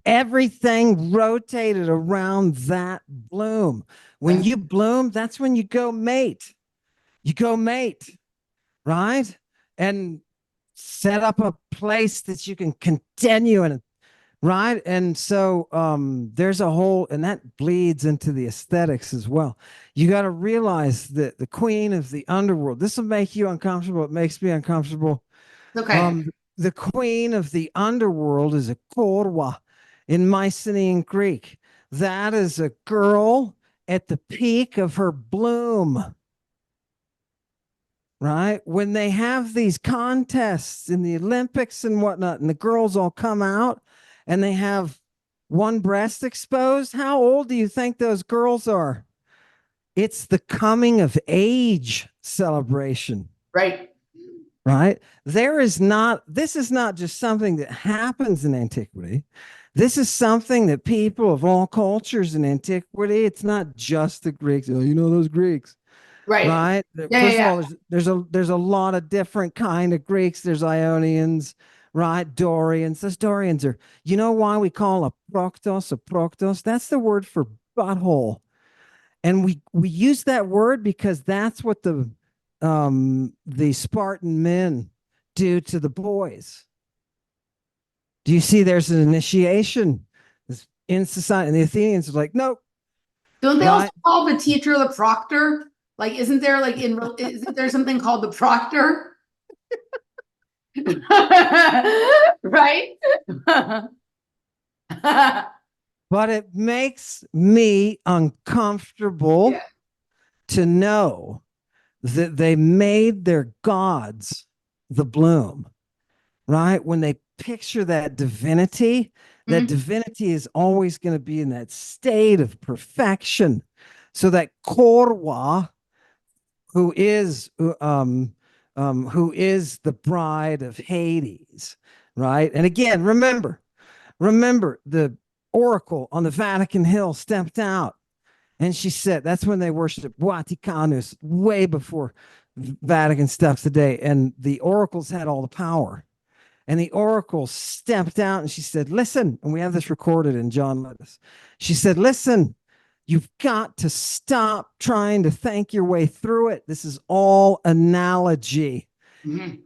Everything rotated around that bloom. When Okay. you bloom, that's when you go mate. You go mate, right? And set up a place that you can continue in, right? And so there's a whole, and that bleeds into the aesthetics as well. You got to realize that the queen of the underworld, this will make you uncomfortable. It makes me uncomfortable. Okay. Um, the queen of the underworld is a korwa in Mycenaean Greek. That is a girl at the peak of her bloom, right? When they have these contests in the Olympics and whatnot, and the girls all come out and they have one breast exposed, how old do you think those girls are? It's the coming of age celebration, Right. right? This is not just something that happens in antiquity. This is something that people of all cultures in antiquity, it's not just the Greeks. Oh, you know those Greeks, Right. right? Yeah. Yeah. First of Yeah. all, there's a lot of different kind of Greeks. There's Ionians, right? Dorians. Those Dorians are. You know why we call a proctos a proctos? That's the word for butthole, and we use that word because that's what the Spartan men do to the boys. Do you see there's an initiation in society? And the Athenians are like, nope, Don't they also right? call the teacher the proctor? Like, isn't there like isn't there something called the proctor? Right? But it makes me uncomfortable Yeah. to know that they made their gods the bloom, right? When they picture that Mhm. divinity is always going to be in that state of perfection. So that Korwa, who is who is the bride of Hades, right? And again, remember the oracle on the Vatican Hill stepped out and she said, that's when they worshiped Vaticanus way before Vatican stuff today. And the oracles had all the power. And the oracle stepped out and she said, listen, and we have this recorded in John Levis. She said, listen, you've got to stop trying to think your way through it. This is all analogy. Mhm.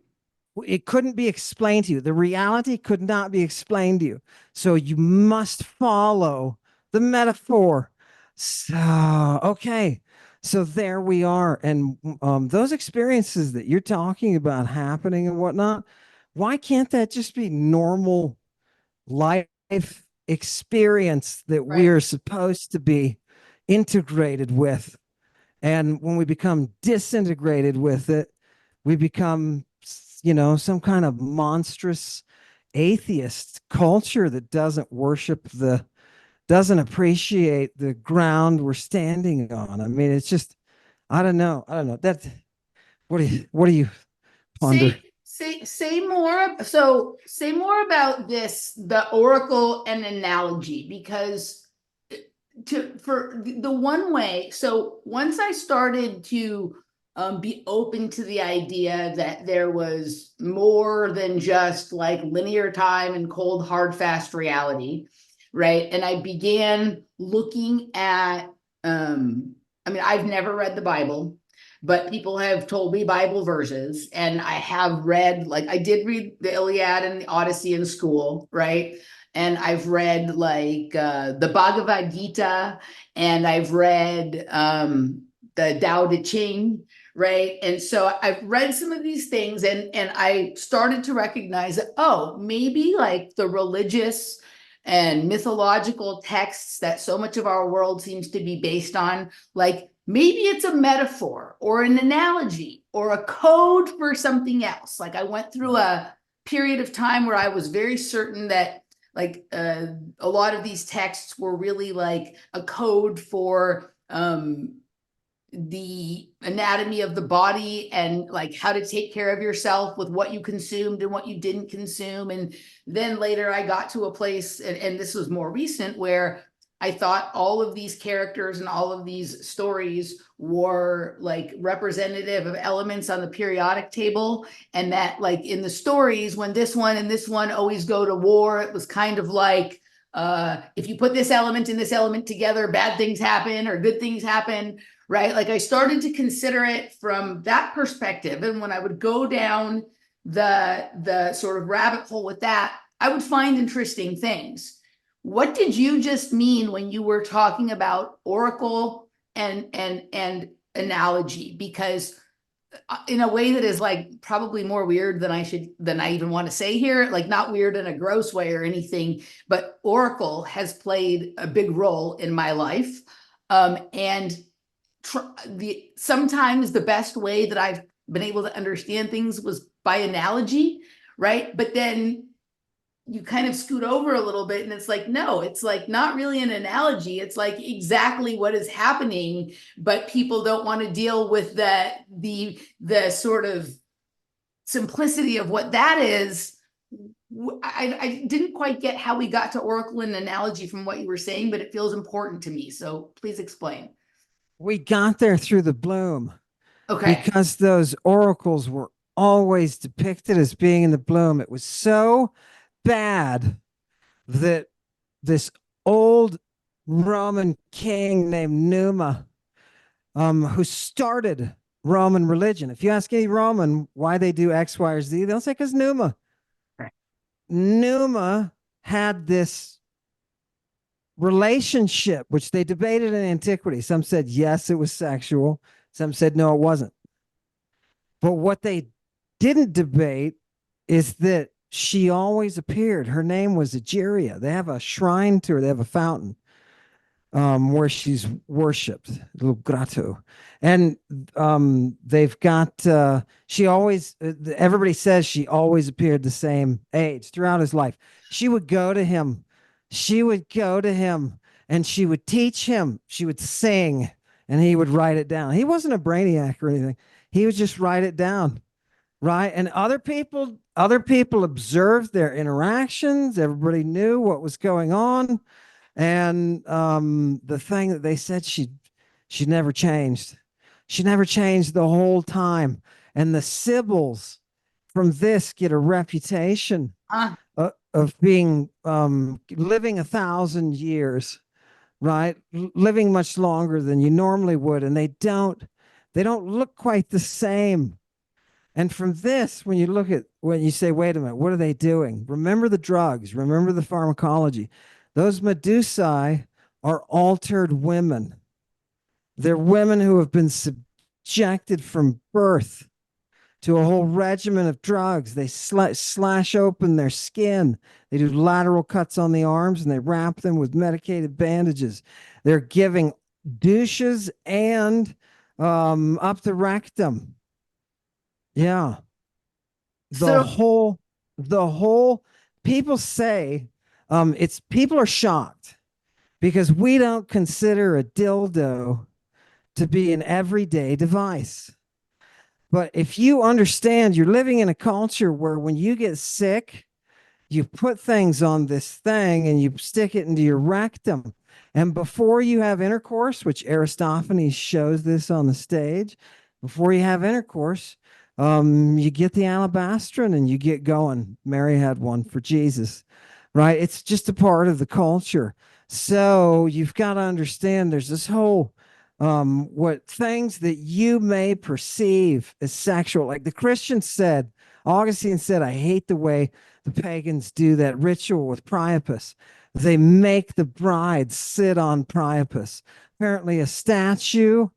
It couldn't be explained to you. The reality could not be explained to you. So you must follow the metaphor. So, okay. So there we are. And those experiences that you're talking about happening and whatnot, why can't that just be normal life experience that Right. we're supposed to be integrated with? And when we become disintegrated with it, we become, some kind of monstrous atheist culture that doesn't appreciate the ground we're standing on. I mean, it's just, I don't know. I don't know. What do you ponder? Say more. So say more about this, the oracle and analogy, because to for the one way. So once I started to be open to the idea that there was more than just like linear time and cold hard fast reality, right? And I began looking at. I mean, I've never read the Bible, but people have told me Bible verses, and I have read, like, I did read the Iliad and the Odyssey in school, right? And I've read like the Bhagavad Gita, and I've read the Tao Te Ching, right? And so I've read some of these things, and I started to recognize that, oh, maybe like the religious and mythological texts that so much of our world seems to be based on, like maybe it's a metaphor or an analogy or a code for something else. Like I went through a period of time where I was very certain that like a lot of these texts were really like a code for the anatomy of the body and like how to take care of yourself with what you consumed and what you didn't consume. And then later I got to a place, and this was more recent, where I thought all of these characters and all of these stories were like representative of elements on the periodic table. And that like in the stories, when this one and this one always go to war, it was kind of like, if you put this element and this element together, bad things happen or good things happen, right? Like I started to consider it from that perspective. And when I would go down the sort of rabbit hole with that, I would find interesting things. What did you just mean when you were talking about oracle and analogy? Because in a way that is like probably more weird than I even want to say here, like not weird in a gross way or anything, but oracle has played a big role in my life. And sometimes the best way that I've been able to understand things was by analogy, right? But then you kind of scoot over a little bit and it's like, no, it's like not really an analogy. It's like exactly what is happening, but people don't want to deal with the sort of simplicity of what that is. I didn't quite get how we got to oracle and analogy from what you were saying, but it feels important to me. So please explain. We got there through the bloom Okay. because those oracles were always depicted as being in the bloom. It was so bad that this old Roman king named Numa, who started Roman religion. If you ask any Roman why they do X, Y, or Z, they'll say because Numa. Numa had this relationship, which they debated in antiquity. Some said yes, it was sexual. Some said no, it wasn't. But what they didn't debate is that she always appeared. Her name was Egeria. They have a shrine to her. They have a fountain where she's worshipped, a little grotto. And they've got, she always, everybody says she always appeared the same age throughout his life. She would go to him. She would go to him and she would teach him. She would sing and he would write it down. He wasn't a brainiac or anything. He would just write it down. Right. And other people observed their interactions. Everybody knew what was going on. And the thing that they said she never changed. She never changed the whole time. And the Sibyls from this get a reputation Ah, of being living 1,000 years, right? Living much longer than you normally would, and they don't look quite the same. And from this, when you say, wait a minute, what are they doing? Remember the drugs, remember the pharmacology. Those Medusae are altered women. They're women who have been subjected from birth to a whole regimen of drugs. They slash open their skin. They do lateral cuts on the arms and they wrap them with medicated bandages. They're giving douches and up the rectum. Yeah. The so whole, the whole, people say, it's people are shocked because we don't consider a dildo to be an everyday device. But if you understand, you're living in a culture where when you get sick, you put things on this thing and you stick it into your rectum. And before you have intercourse, which Aristophanes shows this on the stage, before you have intercourse, you get the alabastron and you get going. Mary had one for Jesus, right? It's just a part of the culture. So you've got to understand there's this whole what things that you may perceive as sexual, like the Christians said, Augustine said, I hate the way the pagans do that ritual with Priapus. They make the bride sit on Priapus, apparently a statue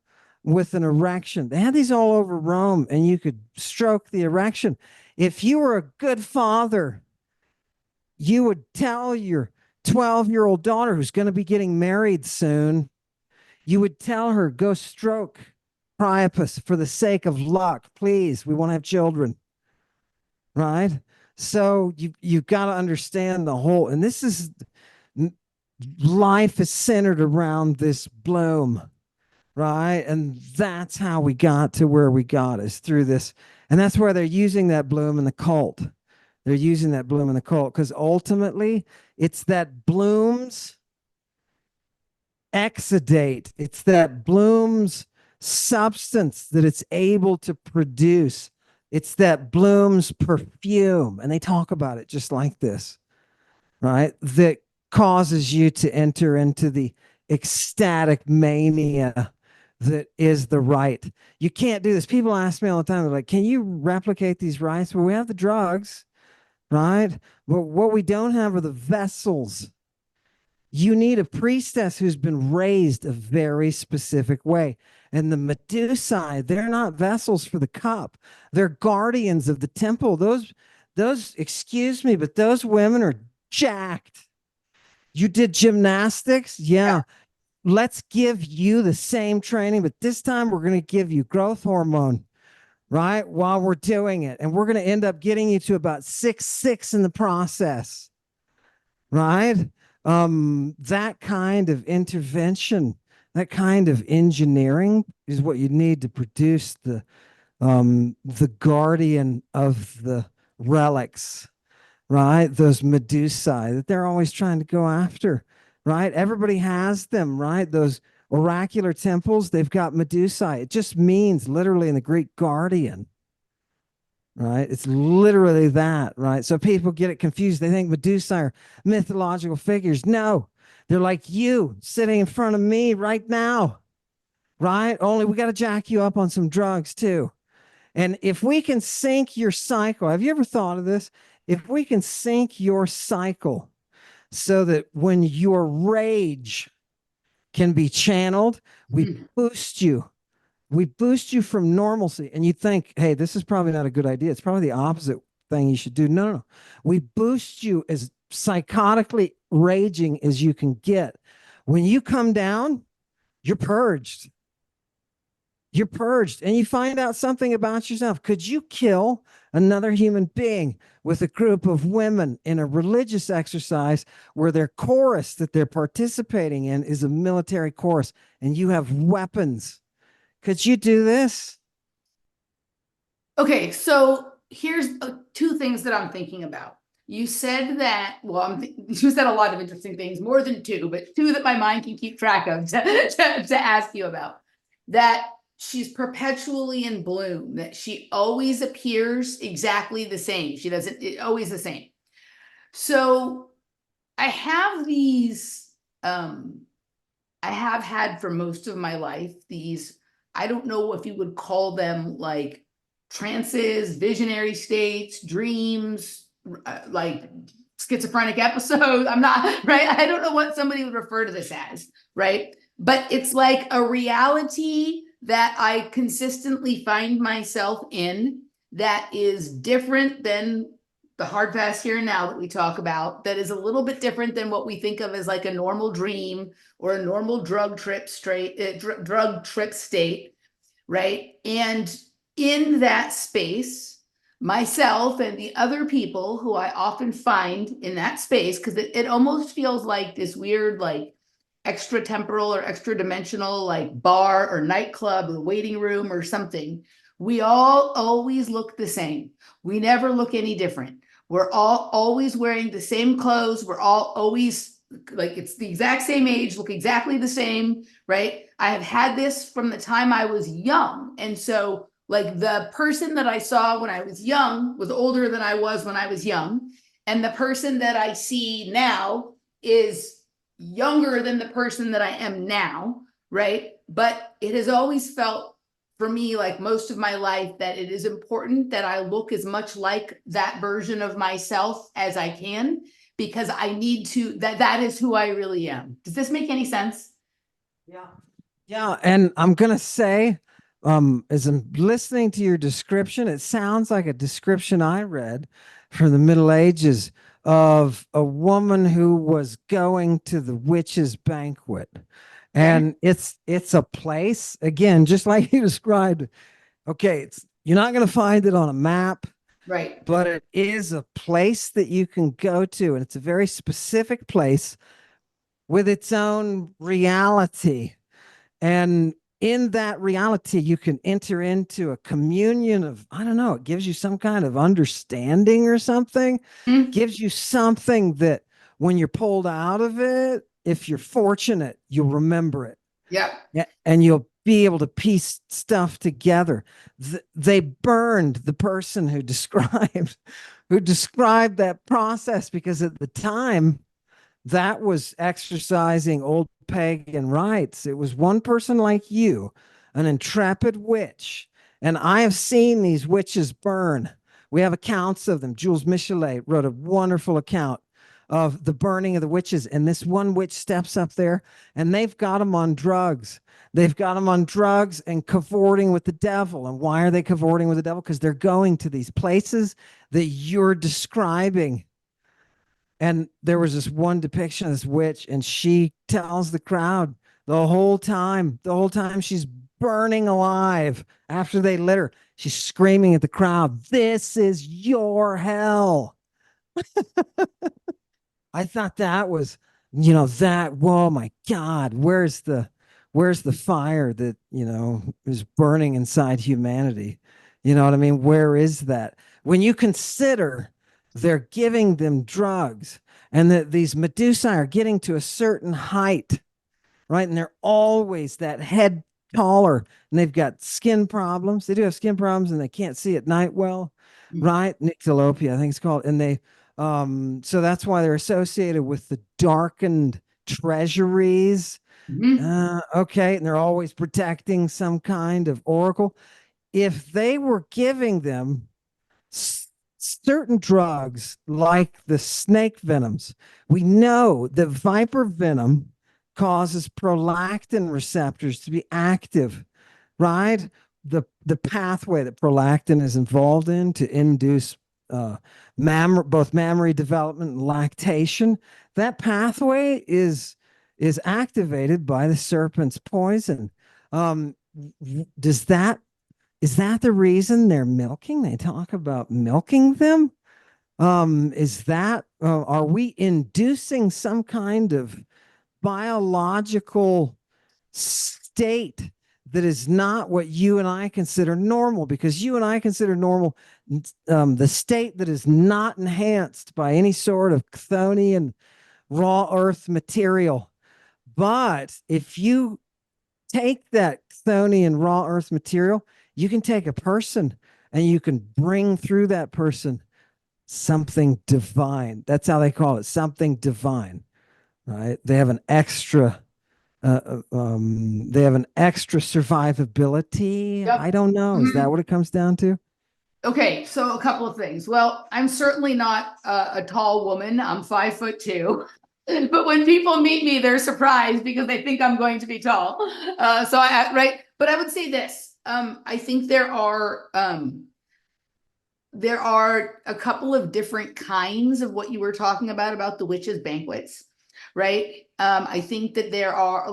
with an erection. They had these all over Rome, and you could stroke the erection. If you were a good father, you would tell your 12-year-old daughter who's going to be getting married soon, you would tell her, go stroke Priapus for the sake of luck. Please, we want to have children. Right? So you've got to understand the whole, and this is life is centered around this bloom, right? And that's how we got to where we got is through this. And that's where they're using that bloom in the cult. They're using that bloom in the cult because ultimately it's that bloom's exudate. It's that bloom's substance that it's able to produce. It's that bloom's perfume. And they talk about it just like this, right? That causes you to enter into the ecstatic mania that is the rite. You can't do this. People ask me all the time, they're like, can you replicate these rites? Well, we have the drugs, right? But what we don't have are the vessels. You need a priestess who's been raised a very specific way. And the Medusae, they're not vessels for the cup. They're guardians of the temple. Those, excuse me, but those women are jacked. You did gymnastics? Yeah. Let's give you the same training, but this time we're going to give you growth hormone, right? While we're doing it. And we're going to end up getting you to about 6'6" in the process, right? That kind of intervention, that kind of engineering is what you need to produce the guardian of the relics, right? Those Medusae that they're always trying to go after, right? Everybody has them, right? Those oracular temples, they've got Medusae. It just means literally in the Greek guardian, right? It's literally that, right? So people get it confused. They think Medusa are mythological figures. No, they're like you sitting in front of me right now, right? Only we got to jack you up on some drugs too. And if we can sync your cycle, have you ever thought of this? if we can sync your cycle so that when your rage can be channeled, we Mhm. boost you. We boost you from normalcy. And you think, hey, this is probably not a good idea. It's probably the opposite thing you should do. No, no, no. We boost you as psychotically raging as you can get. When you come down, you're purged. You're purged and you find out something about yourself. Could you kill another human being with a group of women in a religious exercise where their chorus that they're participating in is a military chorus and you have weapons? Could you do this? Okay, so here's two things that I'm thinking about. You said that, well, you said a lot of interesting things, more than two, but two that my mind can keep track of to ask you about. That she's perpetually in bloom, that she always appears exactly the same. She doesn't, always the same. So I have these, I have had for most of my life these, I don't know if you would call them like trances, visionary states, dreams, like schizophrenic episodes. I'm not, right? I don't know what somebody would refer to this as, right? But it's like a reality that I consistently find myself in that is different than the hard fast here and now that we talk about, that is a little bit different than what we think of as like a normal dream or a normal drug trip state, right? And in that space, myself and the other people who I often find in that space, because it almost feels like this weird, like extra temporal or extra dimensional, like bar or nightclub or waiting room or something. We all always look the same. We never look any different. We're all always wearing the same clothes. We're all always like it's the exact same age, look exactly the same, right? I have had this from the time I was young. And so, like, the person that I saw when I was young was older than I was when I was young. And the person that I see now is younger than the person that I am now, right? But it has always felt for me, like most of my life, that it is important that I look as much like that version of myself as I can, because I need to, that is who I really am. Does this make any sense? Yeah. Yeah. And I'm going to say, as I'm listening to your description, it sounds like a description I read from the Middle Ages of a woman who was going to the witch's banquet. Okay. And it's a place, again, just like you described. Okay, it's you're not going to find it on a map, Right. but it is a place that you can go to, and it's a very specific place with its own reality. And in that reality, you can enter into a communion of, I don't know, it gives you some kind of understanding or something, Mm, gives you something that when you're pulled out of it, if you're fortunate, you'll remember it. yep. Yeah, and you'll be able to piece stuff together. They burned the person who described that process because at the time that was exercising old pagan rites. It was one person like you, an intrepid witch. And I have seen these witches burn. We have accounts of them. Jules Michelet wrote a wonderful account of the burning of the witches. And this one witch steps up there and they've got them on drugs. They've got them on drugs and cavorting with the devil. And why are they cavorting with the devil? Because they're going to these places that you're describing. And there was this one depiction of this witch, and she tells the crowd the whole time she's burning alive after they lit her, she's screaming at the crowd, "This is your hell." I thought that was, whoa, my God, where's the fire that, is burning inside humanity? You know what I mean? Where is that? When you consider they're giving them drugs and that these Medusae are getting to a certain height, right? And they're always that head taller and they've got skin problems. They do have skin problems and they can't see at night well, right? Nyctalopia, I think it's called. And so that's why they're associated with the darkened treasuries. Mm-hmm. Okay. And they're always protecting some kind of oracle. If they were giving them certain drugs like the snake venoms, we know that viper venom causes prolactin receptors to be active, right? The pathway that prolactin is involved in to induce both mammary development and lactation, that pathway is activated by the serpent's poison. Does that is that the reason they're milking? They talk about milking them. Is that are we inducing some kind of biological state that is not what you and I consider normal? Because you and I consider normal the state that is not enhanced by any sort of chthonian raw earth material. But if you take that chthonian raw earth material, you can take a person and you can bring through that person something divine. That's how they call it, something divine, right? They have an extra survivability. Yep. I don't know. Is that what it comes down to? Okay, so a couple of things. Well, I'm certainly not a tall woman. I'm 5'2". But when people meet me, they're surprised because they think I'm going to be tall. Right. But I would say this. I think there are a couple of different kinds of what you were talking about the witches' banquets, right? I think that there are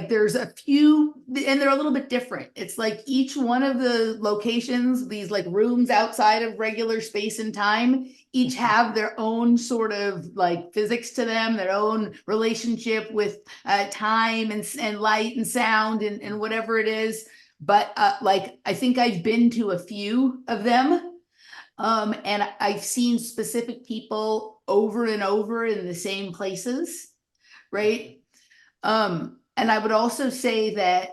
there's a few, and they're a little bit different. It's like each one of the locations, these like rooms outside of regular space and time, each have their own sort of like physics to them, their own relationship with time and light and sound and whatever it is. But I think I've been to a few of them. And I've seen specific people over and over in the same places, right? And I would also say that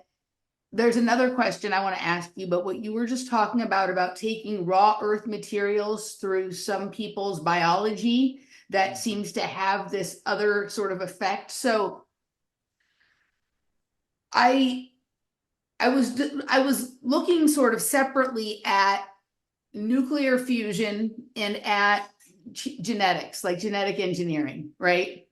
there's another question I want to ask you, but what you were just talking about taking raw earth materials through some people's biology that seems to have this other sort of effect. So I was looking sort of separately at nuclear fusion and at genetics, like genetic engineering, right?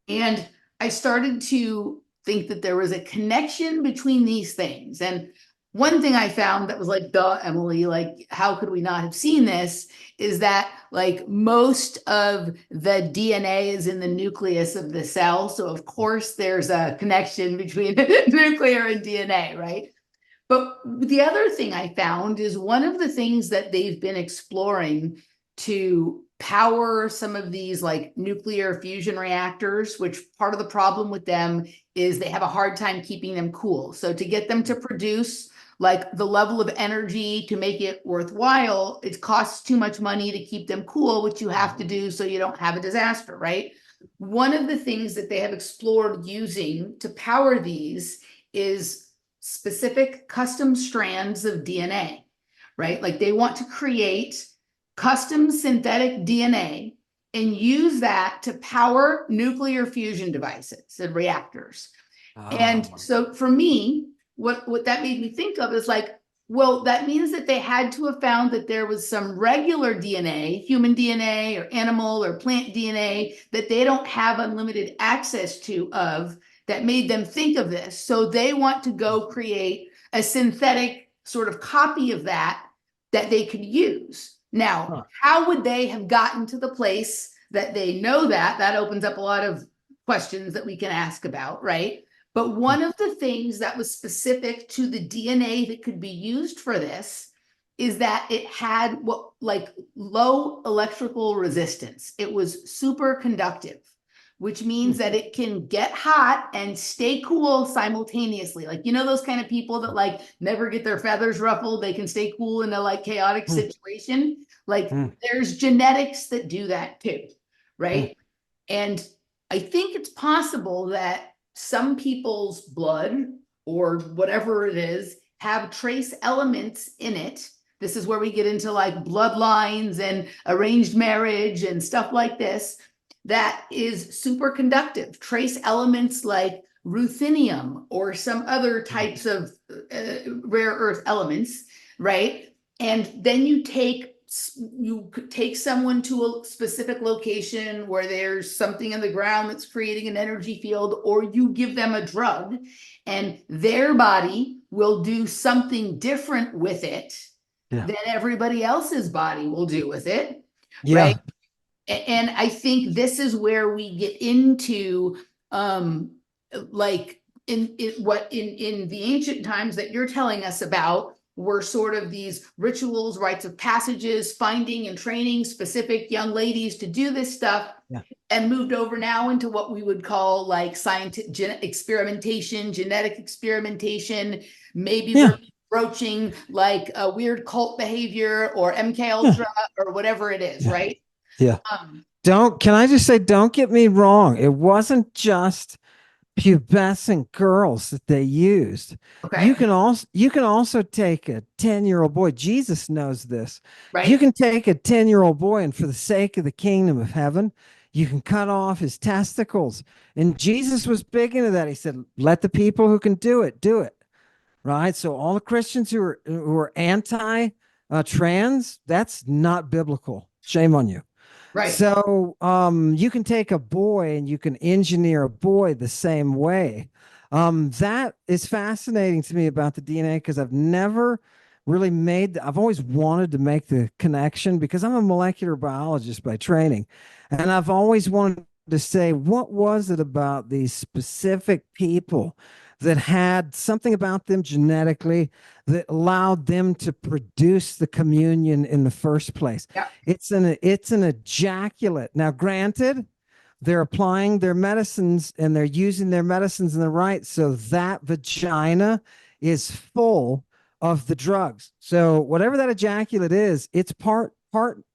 And I started to think that there was a connection between these things. And one thing I found that was like, duh, Emily, like, how could we not have seen this? Is that like most of the DNA is in the nucleus of the cell. So of course there's a connection between nuclear and DNA, right? But the other thing I found is one of the things that they've been exploring to power some of these like nuclear fusion reactors, which part of the problem with them is they have a hard time keeping them cool. So to get them to produce like the level of energy to make it worthwhile, it costs too much money to keep them cool, which you have to do so you don't have a disaster, right? One of the things that they have explored using to power these is specific custom strands of DNA, right? Like they want to create custom synthetic DNA and use that to power nuclear fusion devices and reactors. And so for me, what that made me think of is like, well, that means that they had to have found that there was some regular DNA, human DNA or animal or plant DNA that they don't have unlimited access to that made them think of this. So they want to go create a synthetic sort of copy of that they could use. Now, how would they have gotten to the place that they know that? That opens up a lot of questions that we can ask about, right? But one of the things that was specific to the DNA that could be used for this is that it had low electrical resistance. It was super conductive, which means that it can get hot and stay cool simultaneously. Like, you know, those kind of people that like never get their feathers ruffled, they can stay cool in a like chaotic situation. Like there's genetics that do that too, right? And I think it's possible that some people's blood or whatever it is have trace elements in it. This is where we get into like bloodlines and arranged marriage and stuff like this. That is superconductive. Trace elements like ruthenium or some other types of rare earth elements, right? And then you could take someone to a specific location where there's something in the ground that's creating an energy field, or you give them a drug and their body will do something different with it Yeah. than everybody else's body will do with it, right? Yeah. And I think this is where we get into like in the ancient times that you're telling us about were sort of these rituals, rites of passages, finding and training specific young ladies to do this stuff, Yeah. and moved over now into what we would call like scientific experimentation, genetic experimentation. Maybe Yeah. we're broaching like a weird cult behavior or MK Yeah. Ultra or whatever it is, Yeah. right? Yeah. Um, Can I just say, don't get me wrong. It wasn't just pubescent girls that they used. okay, You can also take a 10-year-old boy. Jesus knows this. You right, can take a 10-year-old boy, and for the sake of the kingdom of heaven, you can cut off his testicles. And Jesus was big into that. He said, let the people who can do it do it. Right. So all the Christians who are anti trans, that's not biblical. Shame on you. right. So you can take a boy and you can engineer a boy the same way. That is fascinating to me about the DNA, because I've never really I've always wanted to make the connection, because I'm a molecular biologist by training. And I've always wanted to say, what was it about these specific people that had something about them genetically that allowed them to produce the communion in the first place? Yeah. It's an ejaculate. Now, granted, they're applying their medicines and they're using their medicines in the right, so that vagina is full of the drugs. So whatever that ejaculate is, it's part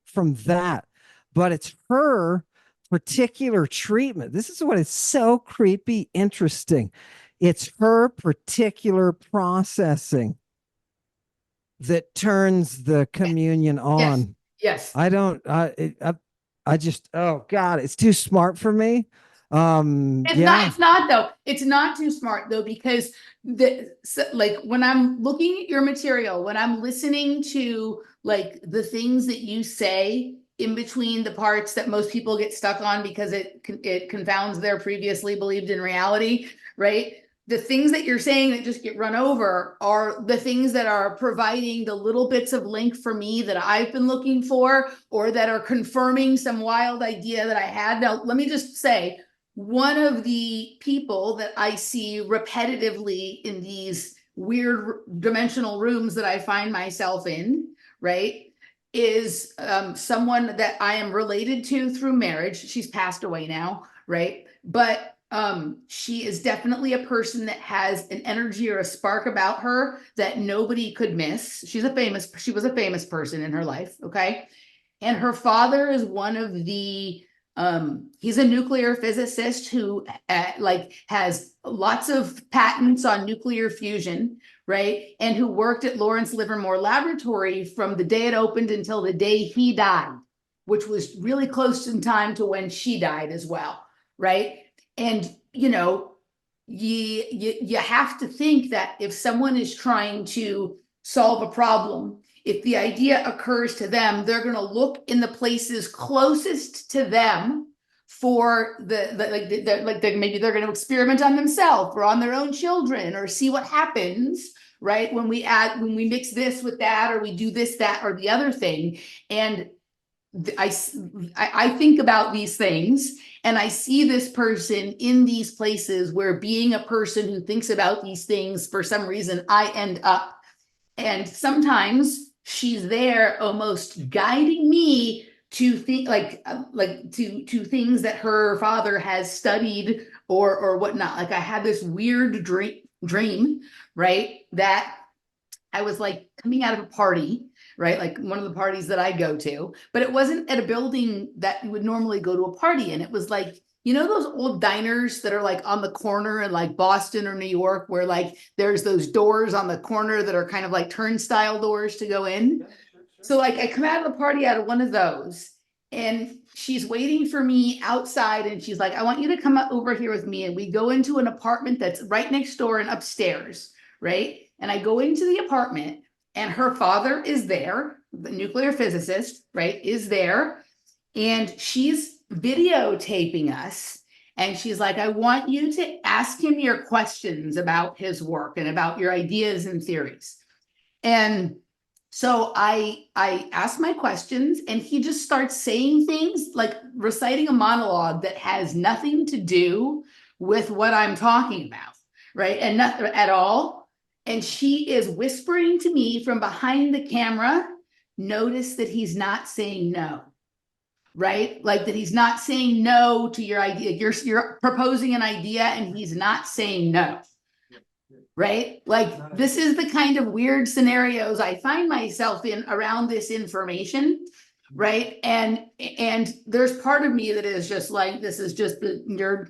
from that, but it's her particular treatment. This is what is so creepy interesting. It's her particular processing that turns the communion Yes, on. yes. I don't. I just. Oh God, it's too smart for me. It's not, Yeah. it's not though. It's not too smart though, because like when I'm looking at your material, when I'm listening to like the things that you say in between the parts that most people get stuck on because it confounds their previously believed in reality, right? The things that you're saying that just get run over are the things that are providing the little bits of link for me that I've been looking for, or that are confirming some wild idea that I had. Now, let me just say, one of the people that I see repetitively in these weird dimensional rooms that I find myself in, right, is someone that I am related to through marriage. She's passed away now, right? But she is definitely a person that has an energy or a spark about her that nobody could miss. She was a famous person in her life, okay? And her father is one of the he's a nuclear physicist who like has lots of patents on nuclear fusion, right? And who worked at Lawrence Livermore Laboratory from the day it opened until the day he died, which was really close in time to when she died as well, right? And you have to think that if someone is trying to solve a problem, if the idea occurs to them, they're going to look in the places closest to them for maybe they're going to experiment on themselves or on their own children, or see what happens, right, when we mix this with that, or we do this, that, or the other thing. And I, I think about these things, and I see this person in these places where, being a person who thinks about these things, for some reason I end up. And sometimes she's there almost guiding me to think to things that her father has studied, or whatnot. Like, I had this weird dream, right, that I was like coming out of a party, right? Like one of the parties that I go to, but it wasn't at a building that you would normally go to a party in. It was like, those old diners that are like on the corner in like Boston or New York, where like there's those doors on the corner that are kind of like turnstile doors to go in. So like I come out of the party out of one of those, and she's waiting for me outside, and she's like, I want you to come over here with me. And we go into an apartment that's right next door and upstairs, right? And I go into the apartment, and her father is there, the nuclear physicist, right, is there, and she's videotaping us. And she's like, I want you to ask him your questions about his work and about your ideas and theories. And so I ask my questions, and he just starts saying things like reciting a monologue that has nothing to do with what I'm talking about, right? And not at all. And she is whispering to me from behind the camera, notice that he's not saying no, right? Like that he's not saying no to your idea. You're proposing an idea and he's not saying no. Right? Like this is the kind of weird scenarios I find myself in around this information, right? And there's part of me that is just like, this is just your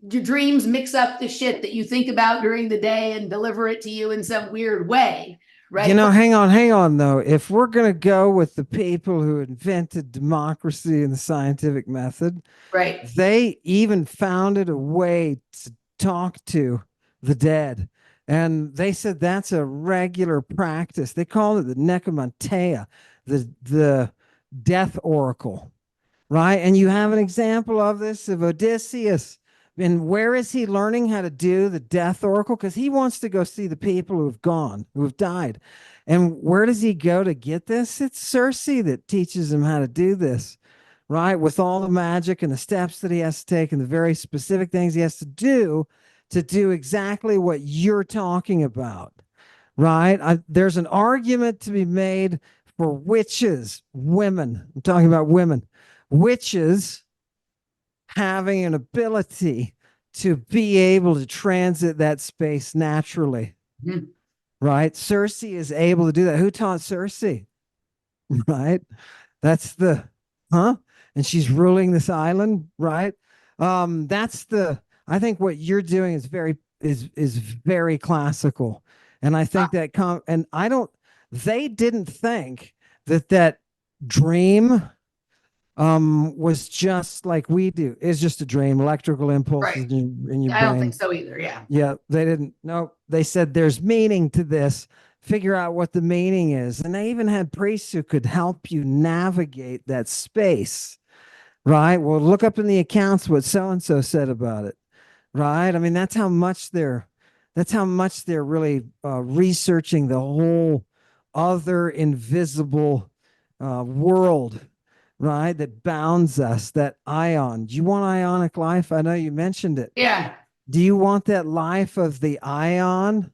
dreams mix up the shit that you think about during the day and deliver it to you in some weird way, right? Hang on though. If we're going to go with the people who invented democracy and the scientific method, right. They even founded a way to talk to the dead. And they said that's a regular practice. They called it the necromantia, the death oracle, right? And you have an example of this of Odysseus. And where is he learning how to do the death oracle? Because he wants to go see the people who have gone, who have died. And where does he go to get this? It's Circe that teaches him how to do this, right? With all the magic and the steps that he has to take and the very specific things he has to do exactly what you're talking about, right? There's an argument to be made for witches, women. I'm talking about women, witches having an ability to be able to transit that space naturally, right? Circe is able to do that. Who taught Circe? Right? That's the, and she's ruling this island, right? I think what you're doing is very classical. And I think they didn't think that dream was just like we do. It's just a dream, electrical impulses Right. in your I brain. don't think so either. Yeah. Yeah, they didn't. No, they said there's meaning to this. Figure out what the meaning is. And they even had priests who could help you navigate that space, right? Well, look up in the accounts what so and so said about it, right? I mean, that's how much they're really researching the whole other invisible world, right? That bounds us, that ion. Do you want ionic life? I know you mentioned it. Yeah. Do you want that life of the ion?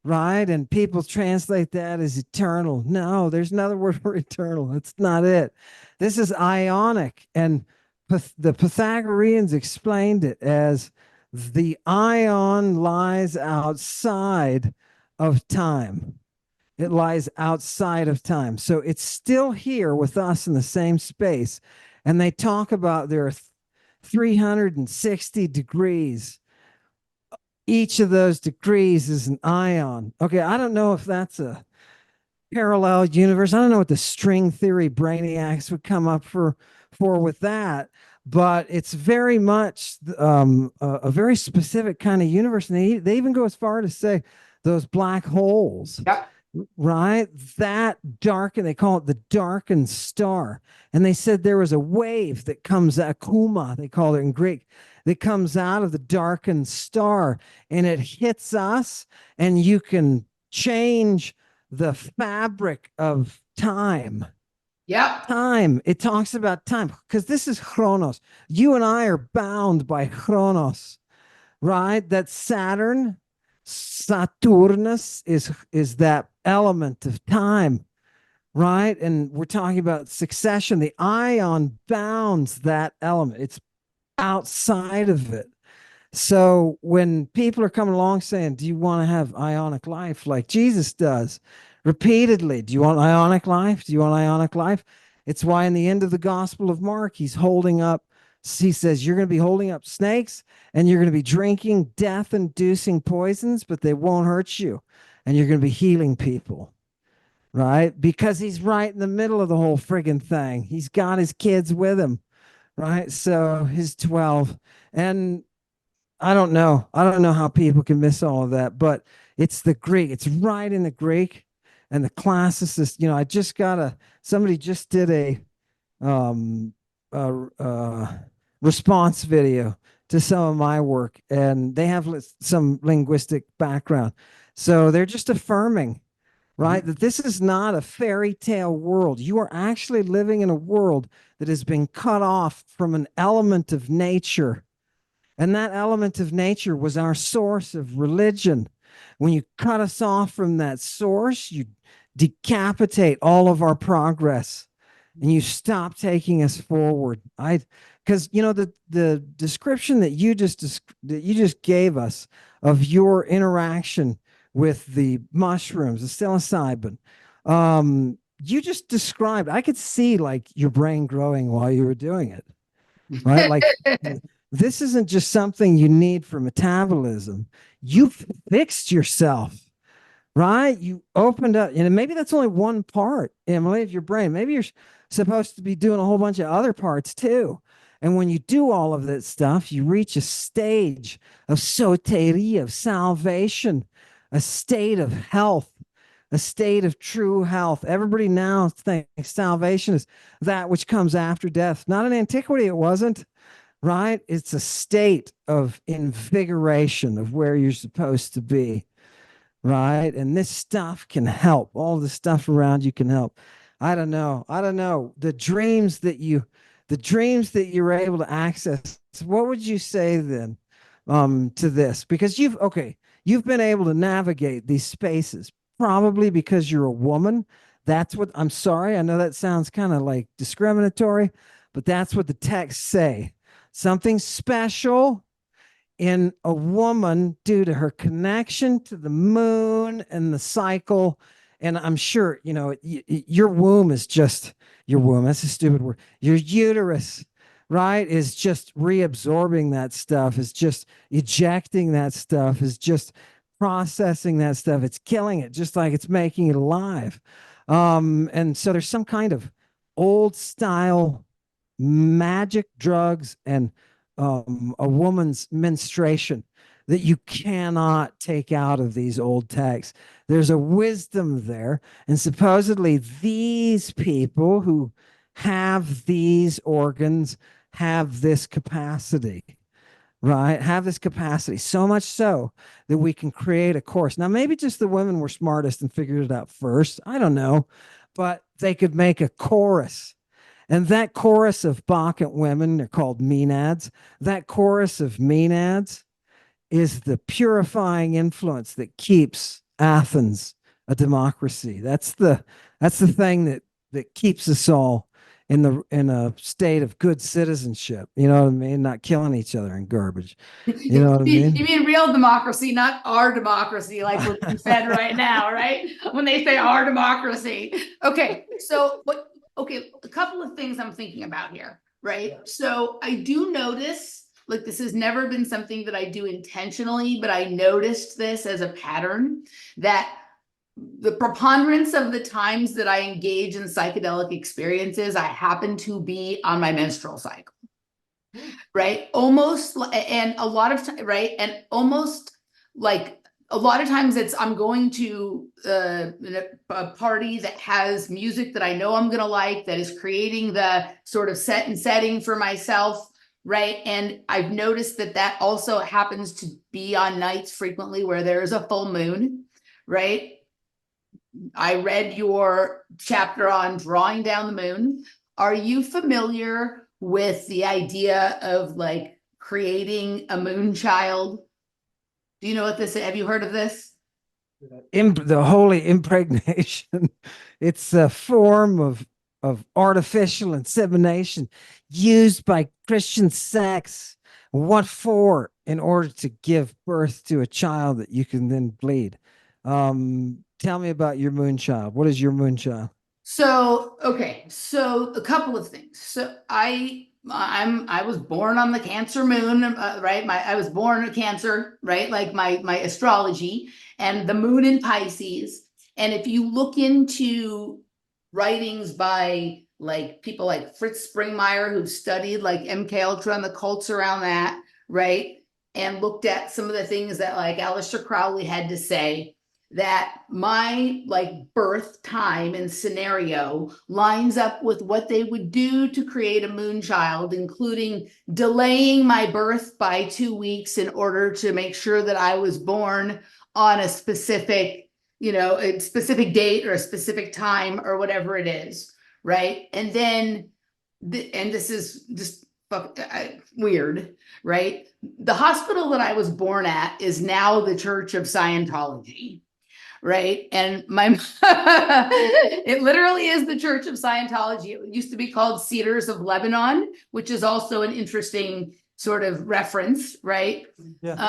Right? And people translate that as eternal. No, there's another word for eternal. That's not it. This is ionic. And the Pythagoreans explained it as the ion lies outside of time. It lies outside of time. So it's still here with us in the same space. And they talk about there are 360 degrees. Each of those degrees is an ion. Okay, I don't know if that's a parallel universe. I don't know what the string theory brainiacs would come up for with that, but it's very much a very specific kind of universe. And they even go as far to say those black holes. Yep. Right? That darken, they call it the darkened star. And they said there was a wave that comes, akuma, they call it in Greek, that comes out of the darkened star and it hits us, and you can change the fabric of time. Yep. Time. It talks about time because this is chronos. You and I are bound by chronos, right? That Saturnus is that element of time, right? And we're talking about succession. The ion bounds that element. It's outside of it. So when people are coming along saying, do you want to have ionic life like Jesus does repeatedly? Do you want ionic life? Do you want ionic life? It's why in the end of the Gospel of Mark, he says, you're going to be holding up snakes and you're going to be drinking death-inducing poisons, but they won't hurt you. And you're going to be healing people, right? Because he's right in the middle of the whole friggin' thing. He's got his kids with him, right? So his 12. And I don't know how people can miss all of that, but it's the Greek. It's right in the Greek. and the classicists. I just got somebody just did um, a response video to some of my work, and they have some linguistic background. So they're just affirming, right, that this is not a fairy tale world. You are actually living in a world that has been cut off from an element of nature. And that element of nature was our source of religion. When you cut us off from that source, you decapitate all of our progress and you stop taking us forward. Because the description that you just gave us of your interaction with the mushrooms, the psilocybin, you just described. I could see like your brain growing while you were doing it, right? Like this isn't just something you need for metabolism. You fixed yourself, right? You opened up, and maybe that's only one part, Emily, of your brain. Maybe you're supposed to be doing a whole bunch of other parts too. And when you do all of that stuff, you reach a stage of soteria, of salvation, a state of health, a state of true health. Everybody now thinks salvation is that which comes after death. Not in antiquity, it wasn't, right? It's a state of invigoration of where you're supposed to be, right? And this stuff can help. All the stuff around you can help. I don't know. The dreams that you're able to access. What would you say then to this? Because you've been able to navigate these spaces probably because you're a woman. That's what I'm sorry. I know that sounds kind of like discriminatory, but that's what the texts say. Something special in a woman due to her connection to the moon and the cycle. And I'm sure, your womb is just your womb. That's a stupid word. Your uterus, right, is just reabsorbing that stuff, is just ejecting that stuff, is just processing that stuff. It's killing it, just like it's making it alive. And so there's some kind of old style magic drugs and a woman's menstruation that you cannot take out of these old texts. There's a wisdom there. And supposedly, these people who have these organs have this capacity, right? Have this capacity, so much so that we can create a course. Now, maybe just the women were smartest and figured it out first. I don't know. But they could make a chorus, and that chorus of Banquet women, they're called Maenads, that chorus of Maenads is the purifying influence that keeps Athens a democracy. That's the thing that keeps us all in a state of good citizenship. You know what I mean? Not killing each other in garbage. You know what I You mean? mean real democracy, not our democracy, like we're being fed right now, right? When they say our democracy. Okay, so a couple of things I'm thinking about here, right? So I do notice, like this has never been something that I do intentionally, but I noticed this as a pattern that the preponderance of the times that I engage in psychedelic experiences, I happen to be on my menstrual cycle. Right, almost, and a lot of time, right, and almost like a lot of times I'm going to a party that has music that I know I'm gonna like, that is creating the sort of set and setting for myself, right? And I've noticed that also happens to be on nights frequently where there is a full moon, right? I read your chapter on drawing down the moon. Are you familiar with the idea of like creating a moon child? Do you know what this is? Have you heard of this? The holy impregnation. It's a form of artificial insemination used by Christian sects. What for? In order to give birth to a child that you can then bleed. Tell me about your moon child. What is your moon child? So, okay, so a couple of things. So I was born on the Cancer moon, right? I was born in Cancer, right? Like my astrology, and the moon in Pisces. And if you look into writings by like people like Fritz Springmeier, who've studied like MK Ultra and the cults around that, right? And looked at some of the things that like Aleister Crowley had to say, that my like birth time and scenario lines up with what they would do to create a moon child, including delaying my birth by 2 weeks in order to make sure that I was born on a specific, a specific date or a specific time or whatever it is, right? And then, and this is just weird, right? The hospital that I was born at is now the Church of Scientology, right? And it literally is the Church of Scientology. It used to be called Cedars of Lebanon, which is also an interesting sort of reference, right? Yeah.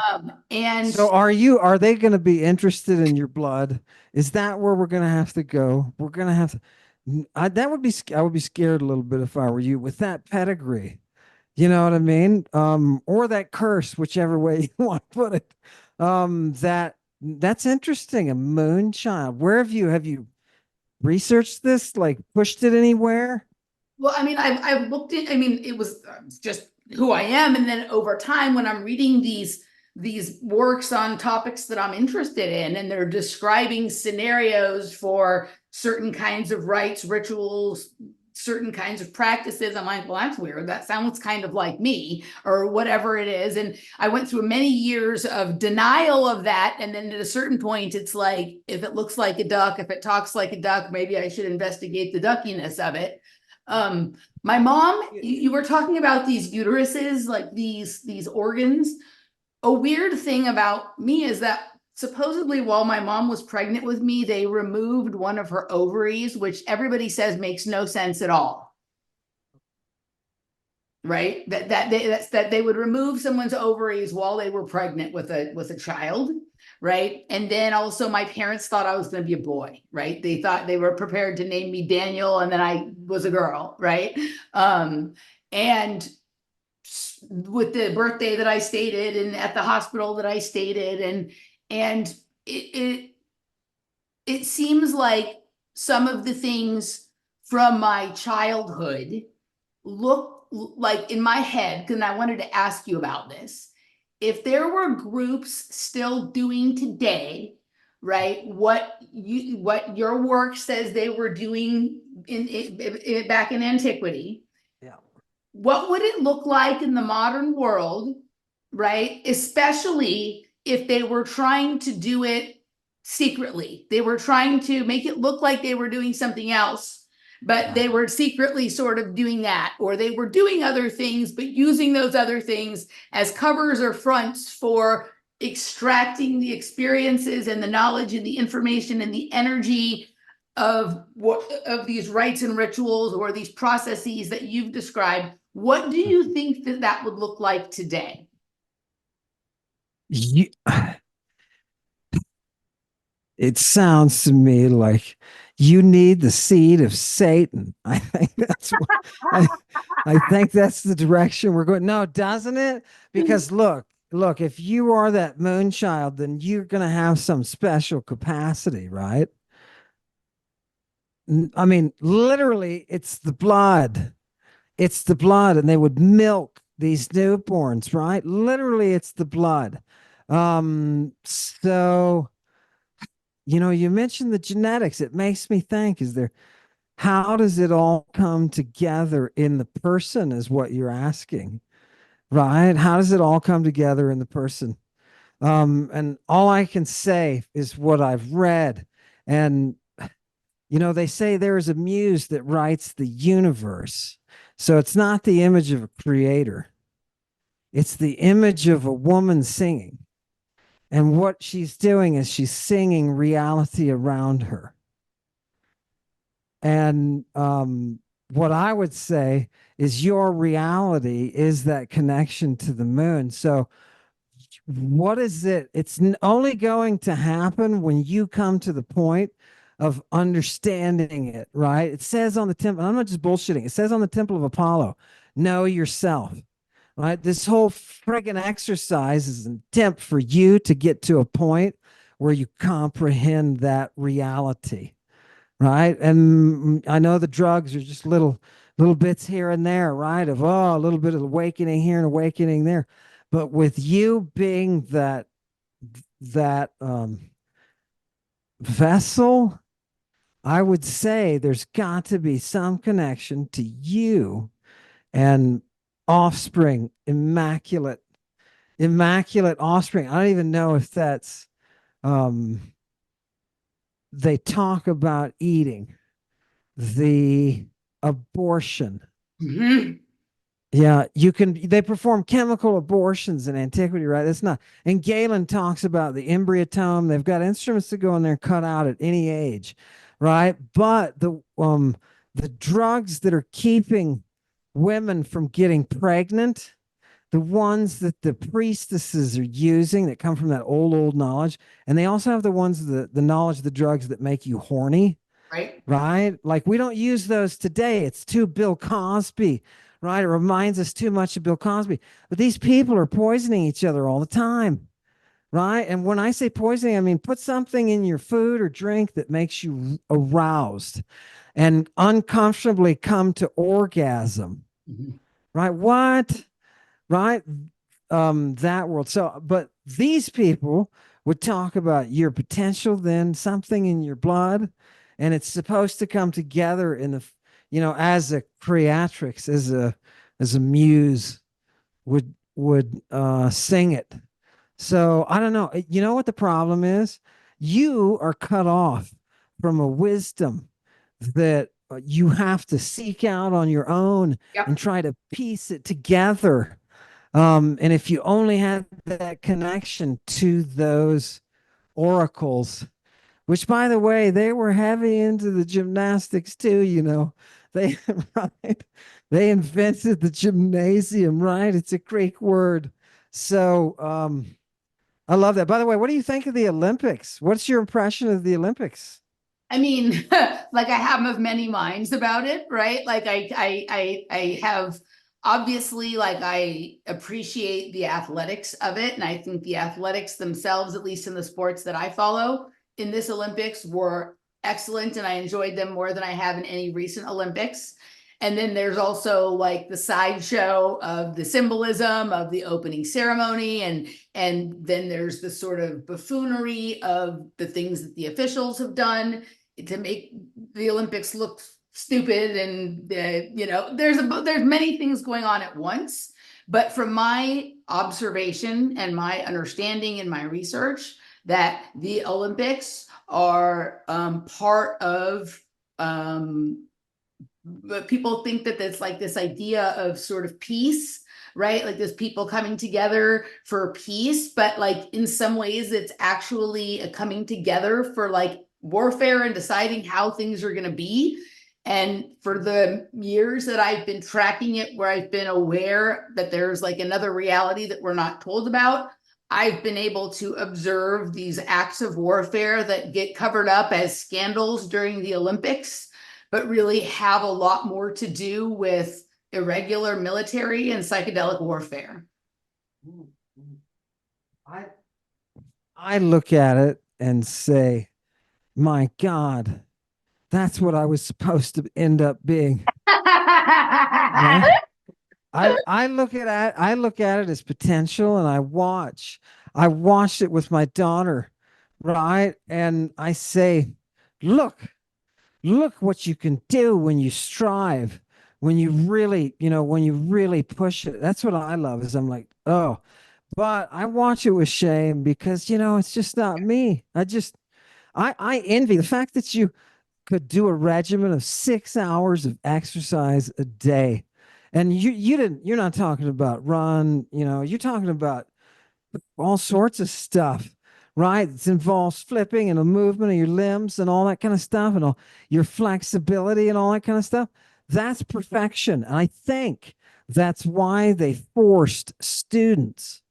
And So are they going to be interested in your blood? Is that where we're going to have to go? We're going to have to, I would be scared a little bit if I were you with that pedigree. You know what I mean? Or that curse, whichever way you want to put it. That's interesting. A moon child. Where have you researched this? Like pushed it anywhere? well, I mean, I've looked at. I mean, it was just who I am, and then over time, when I'm reading these works on topics that I'm interested in, and they're describing scenarios for certain kinds of rites, rituals, certain kinds of practices, I'm like, well, that's weird. That sounds kind of like me, or whatever it is. And I went through many years of denial of that. And then at a certain point, it's like, if it looks like a duck, if it talks like a duck, maybe I should investigate the duckiness of it. My mom, you were talking about these uteruses, like these organs. A weird thing about me is that supposedly while my mom was pregnant with me, they removed one of her ovaries, which everybody says makes no sense at all. Right? That they would remove someone's ovaries while they were pregnant with a child, right? And then also my parents thought I was going to be a boy, right? They thought they were prepared to name me Daniel, and then I was a girl, right? And with the birthday that I stated and at the hospital that I stated, and it seems like some of the things from my childhood look like in my head, because I wanted to ask you about this. If there were groups still doing today, right, what your work says they were doing in back in antiquity, Yeah. what would it look like in the modern world, right? Especially if they were trying to do it secretly. They were trying to make it look like they were doing something else, but they were secretly sort of doing that, or they were doing other things, but using those other things as covers or fronts for extracting the experiences and the knowledge and the information and the energy of what of these rites and rituals or these processes that you've described. What do you think that would look like today? You, it sounds to me like you need the seed of Satan. I think that's what I, I think that's the direction we're going. No, doesn't it? Because look, if you are that moon child, then you're going to have some special capacity, right? I mean, literally, it's the blood. It's the blood, and they would milk these newborns, right? Literally, it's the blood. So you mentioned the genetics. It makes me think, how does it all come together in the person, is what you're asking, right? How does it all come together in the person? And all I can say is what I've read. And, they say there is a muse that writes the universe. So it's not the image of a creator, it's the image of a woman singing. And what she's doing is she's singing reality around her. And what I would say is your reality is that connection to the moon. So, what is it? It's only going to happen when you come to the point of understanding it, right? It says on the temple, I'm not just bullshitting, it says on the Temple of Apollo, know yourself, right? This whole friggin' exercise is an attempt for you to get to a point where you comprehend that reality, right? And I know the drugs are just little bits here and there, right? Of a little bit of awakening here and awakening there. But with you being that vessel, I would say there's got to be some connection to you and offspring, immaculate offspring. I don't even know if that's, um, they talk about eating, the abortion. Mhm. Yeah, they perform chemical abortions in antiquity, right? That's not, and Galen talks about the embryotome. They've got instruments to go in there and cut out at any age, right? But the drugs that are keeping women from getting pregnant, the ones that the priestesses are using that come from that old knowledge, and they also have the ones, the knowledge of the drugs that make you horny, Right? right? Like we don't use those today. It's too Bill Cosby, right? It reminds us too much of Bill Cosby. But these people are poisoning each other all the time, right? And when I say poisoning, I mean put something in your food or drink that makes you aroused and uncomfortably come to orgasm, Mhm. right? What? Right? That world. So, but these people would talk about your potential, then something in your blood, and it's supposed to come together in the, as a creatrix, as a muse would sing it. So I don't know. You know what the problem is? You are cut off from a wisdom that you have to seek out on your own and Yep. try to piece it together. And if you only had that connection to those oracles, which by the way, they were heavy into the gymnastics too, They right, they invented the gymnasium, right? It's a Greek word. So I love that. By the way, what do you think of the Olympics? What's your impression of the Olympics? I mean, like I have of many minds about it, right? Like I have obviously like I appreciate the athletics of it, and I think the athletics themselves, at least in the sports that I follow in this Olympics, were excellent, and I enjoyed them more than I have in any recent Olympics. And then there's also like the sideshow of the symbolism of the opening ceremony, and then there's the sort of buffoonery of the things that the officials have done to make the Olympics look stupid, and there's many things going on at once. But from my observation and my understanding and my research, that the Olympics are part of but people think that it's like this idea of sort of peace, right? Like there's people coming together for peace, but like in some ways it's actually a coming together for like warfare and deciding how things are going to be. And for the years that I've been tracking it, where I've been aware that there's like another reality that we're not told about, I've been able to observe these acts of warfare that get covered up as scandals during the Olympics, but really have a lot more to do with irregular military and psychedelic warfare. I I look at it and say, my God, that's what I was supposed to end up being. Right? I look at it as potential, and I watched it with my daughter, right? And I say, look, look what you can do when you strive, when you really push it. That's what I love, is I'm like, oh, but I watch it with shame because it's just not me. I envy the fact that you could do a regimen of 6 hours of exercise a day. And you're not talking about run, you're talking about all sorts of stuff, right? It involves flipping and a movement of your limbs and all that kind of stuff, and all your flexibility and all that kind of stuff. That's perfection. And I think that's why they forced students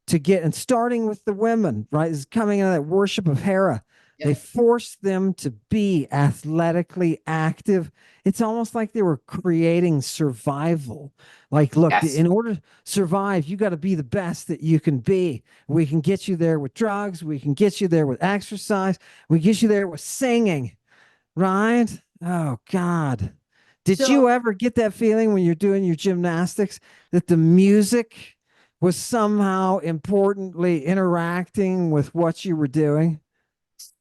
to get, and starting with the women, right, is coming out of that worship of Hera. They Yep. forced them to be athletically active. It's almost like they were creating survival. Like, look, Yes. in order to survive, you got to be the best that you can be. We can get you there with drugs. We can get you there with exercise. We get you there with singing, right? Oh, God. Did you So ever get that feeling when you're doing your gymnastics that the music was somehow importantly interacting with what you were doing?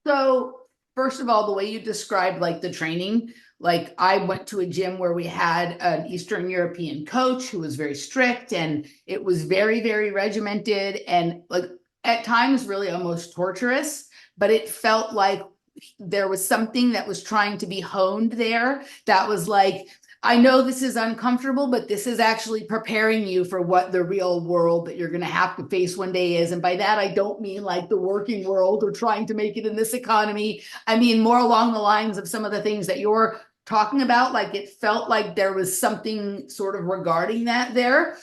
so first of all, the way you described like the training, like I went to a gym where we had an Eastern European coach who was very strict, and it was very, very regimented and like at times really almost torturous, but it felt like there was something that was trying to be honed there that was like, I know this is uncomfortable, but this is actually preparing you for what the real world that you're going to have to face one day is. And by that, I don't mean like the working world or trying to make it in this economy. I mean more along the lines of some of the things that you're talking about. Like it felt like there was something sort of regarding that there.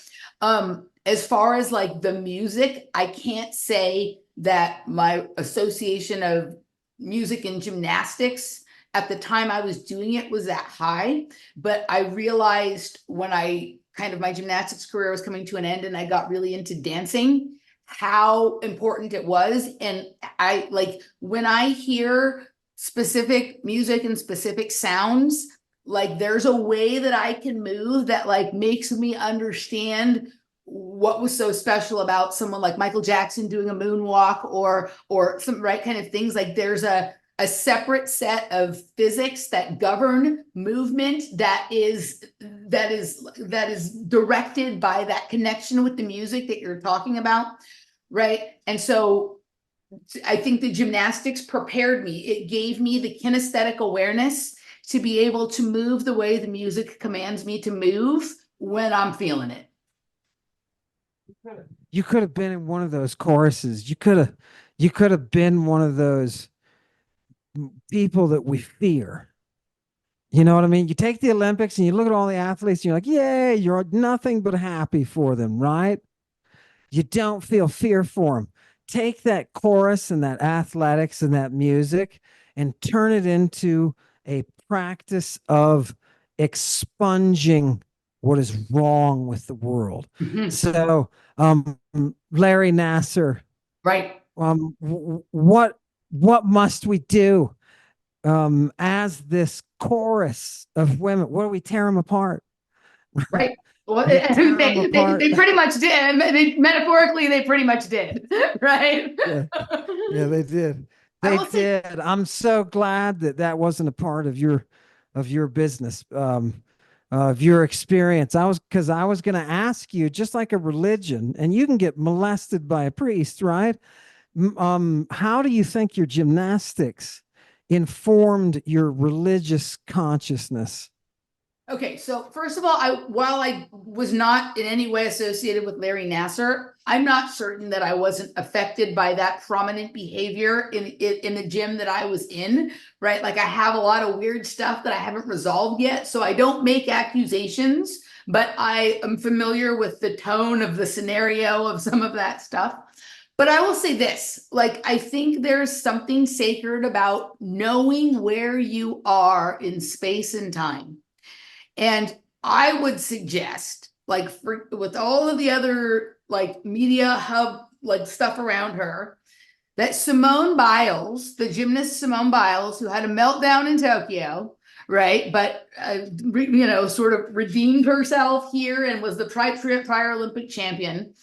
As far as like the music, I can't say that my association of music and gymnastics at the time I was doing it was that high, but I realized when I kind of my gymnastics career was coming to an end and I got really into dancing, how important it was. And I like when I hear specific music and specific sounds, like there's a way that I can move that like makes me understand what was so special about someone like Michael Jackson doing a moonwalk or some right kind of things. Like there's a separate set of physics that govern movement that is directed by that connection with the music that you're talking about, right? And so I think the gymnastics prepared me. It gave me the kinesthetic awareness to be able to move the way the music commands me to move when I'm feeling it. You could have been in one of those choruses. You could have been one of those people that we fear. You know what I mean? You take the Olympics and you look at all the athletes and you're like, yay, you're nothing but happy for them, right? You don't feel fear for them. Take that chorus and that athletics and that music and turn it into a practice of expunging what is wrong with the world. Mhm. So, Larry Nasser, Right. What must we do as this chorus of women? What do we tear them apart? Right. Well, We tear them apart. they pretty much did. They, metaphorically, they pretty much did. Right. Yeah, yeah, they did. I They will say, did. I'm so glad that that wasn't a part of your business, of your experience. I was going to ask you, just like a religion, and you can get molested by a priest, right? How do you think your gymnastics informed your religious consciousness? okay, so first of all, while I was not in any way associated with Larry Nasser, I'm not certain that I wasn't affected by that prominent behavior in the gym that I was in, right? Like I have a lot of weird stuff that I haven't resolved yet, so I don't make accusations, but I am familiar with the tone of the scenario of some of that stuff. But I will say this, like I think there's something sacred about knowing where you are in space and time. And I would suggest, like, with all of the other like media hub like stuff around her, that Simone Biles, the gymnast Simone Biles, who had a meltdown in Tokyo, right, but sort of redeemed herself here and was the prior Olympic champion.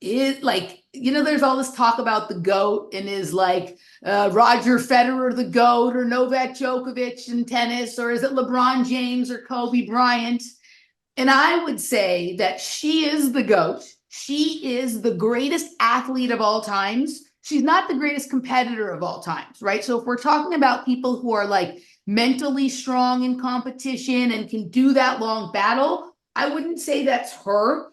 It like there's all this talk about the GOAT and is like Roger Federer the GOAT or Novak Djokovic in tennis, or is it LeBron James or Kobe Bryant? And I would say that she is the GOAT. She is the greatest athlete of all times. She's not the greatest competitor of all times, right? So if we're talking about people who are like mentally strong in competition and can do that long battle, I wouldn't say that's her,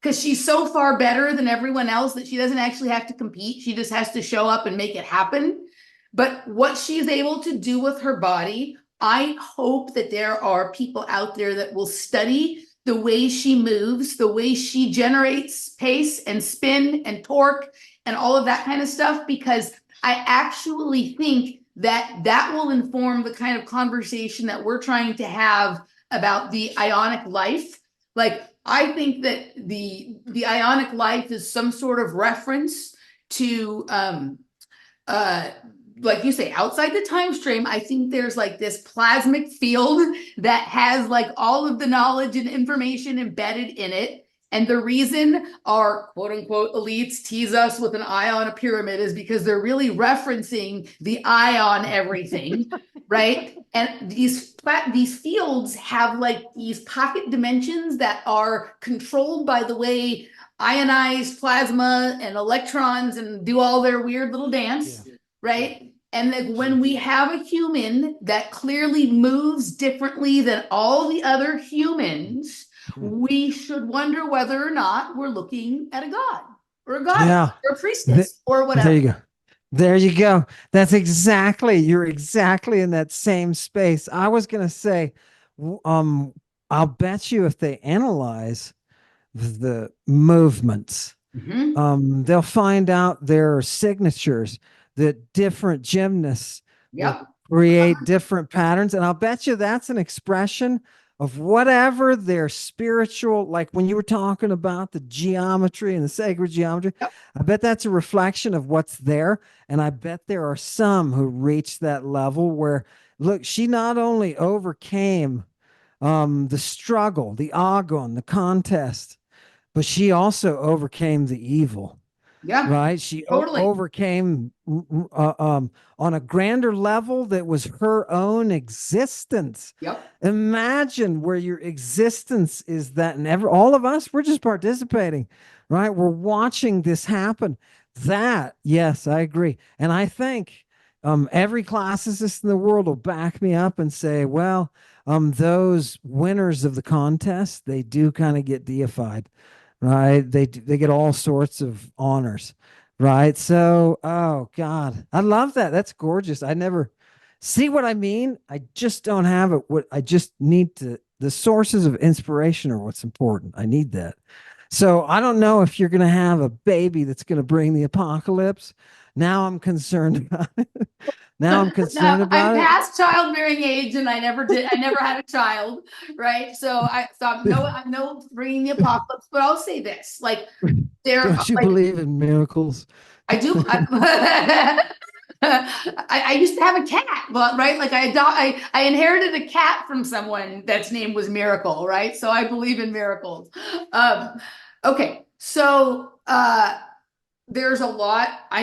because she's so far better than everyone else that she doesn't actually have to compete. She just has to show up and make it happen. But what she's able to do with her body, I hope that there are people out there that will study the way she moves, the way she generates pace and spin and torque and all of that kind of stuff, because I actually think that that will inform the kind of conversation that we're trying to have about the ionic life. Like, I think that the ionic life is some sort of reference to like you say, outside the time stream. I think there's like this plasmic field that has like all of the knowledge and information embedded in it. And the reason our quote unquote elites tease us with an eye on a pyramid is because they're really referencing the eye on everything, right? And these fields have like these pocket dimensions that are controlled by the way ionized plasma and electrons and do all their weird little dance, right? And then when we have a human that clearly moves differently than all the other humans, we should wonder whether or not we're looking at a god or a goddess or a priestess or whatever. There you go. There you go. You're exactly in that same space. I was going to say, I'll bet you if they analyze the movements, they'll find out there are signatures that different gymnasts create different patterns. And I'll bet you that's an expression of whatever their spiritual, like when you were talking about the geometry and the sacred geometry, I bet that's a reflection of what's there. And I bet there are some who reach that level where, look, she not only overcame the struggle, the agon, the contest, but she also overcame the evil. Yeah. Right. She overcame on a grander level that was her own existence. Yep. Imagine where your existence is that, and all of us, we're just participating, right? We're watching this happen. That, yes, I agree. And I think every classicist in the world will back me up and say, well, those winners of the contest, they do kind of get deified. Right. They get all sorts of honors. Right. So, oh God, I love that. That's gorgeous. I never see what I mean. I just don't have it. What I just need the sources of inspiration are what's important. I need that. So I don't know if you're going to have a baby that's going to bring the apocalypse. Now I'm concerned about it. I'm past childbearing age, and I never had a child, right? So I'm no bringing the apocalypse, but I'll say this: like, don't you believe in miracles? I do. I used to have a cat, but right, like I inherited a cat from someone that's name was Miracle, right? So I believe in miracles. Okay, so there's a lot. I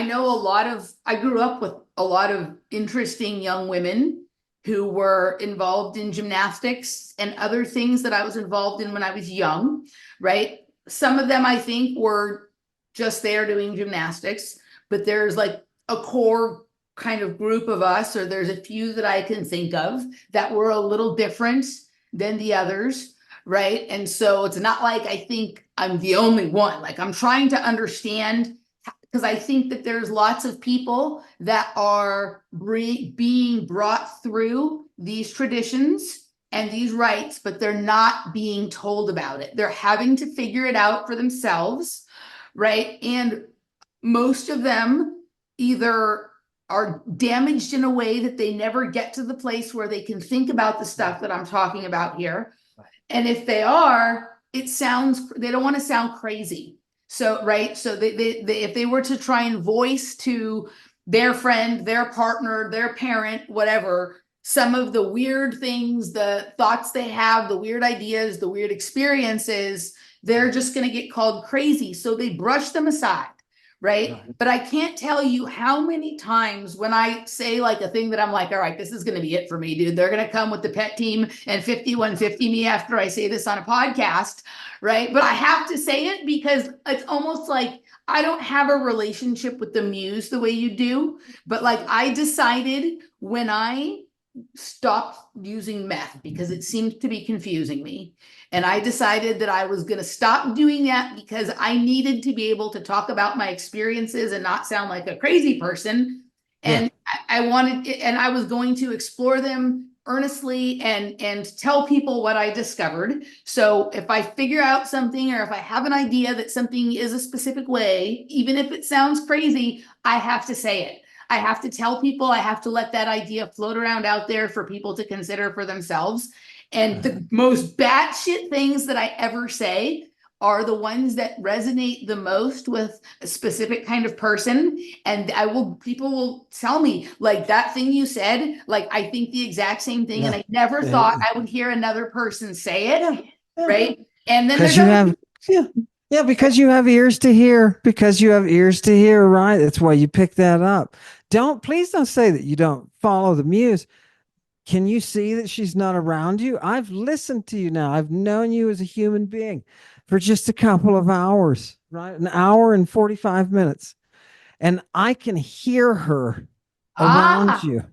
grew up with a lot of interesting young women who were involved in gymnastics and other things that I was involved in when I was young, right? Some of them I think were just there doing gymnastics, but there's like a core kind of group of us, or there's a few that I can think of that were a little different than the others, right? And so it's not like I think I'm the only one. Like, I'm trying to understand, because I think that there's lots of people that are being brought through these traditions and these rites, but they're not being told about it. They're having to figure it out for themselves, right? And most of them either are damaged in a way that they never get to the place where they can think about the stuff that I'm talking about here. And if they are, they don't want to sound crazy. So, right. So they if they were to try and voice to their friend, their partner, their parent, whatever, some of the weird things, the thoughts they have, the weird ideas, the weird experiences, they're just going to get called crazy. So they brush them aside. Right. But I can't tell you how many times when I say like a thing that I'm like, all right, this is going to be it for me, dude. They're going to come with the pet team and 5150 me after I say this on a podcast. Right. But I have to say it because it's almost like I don't have a relationship with the Muse the way you do. But like, I decided when I stopped using meth because it seemed to be confusing me. And I decided that I was going to stop doing that because I needed to be able to talk about my experiences and not sound like a crazy person. And I wanted, and I was going to explore them earnestly and tell people what I discovered. So if I figure out something, or if I have an idea that something is a specific way, even if it sounds crazy, I have to say it. I have to tell people, I have to let that idea float around out there for people to consider for themselves. And the most batshit things that I ever say are the ones that resonate the most with a specific kind of person. And people will tell me, like, that thing you said, like, I think the exact same thing. And I never thought I would hear another person say it. Right. And then Yeah. Yeah, because you have ears to hear, because you have ears to hear, right? That's why you pick that up. Please don't say that you don't follow the muse. Can you see that she's not around you? I've listened to you now. I've known you as a human being for just a couple of hours, right? An hour and 45 minutes. And I can hear her around Ah, you.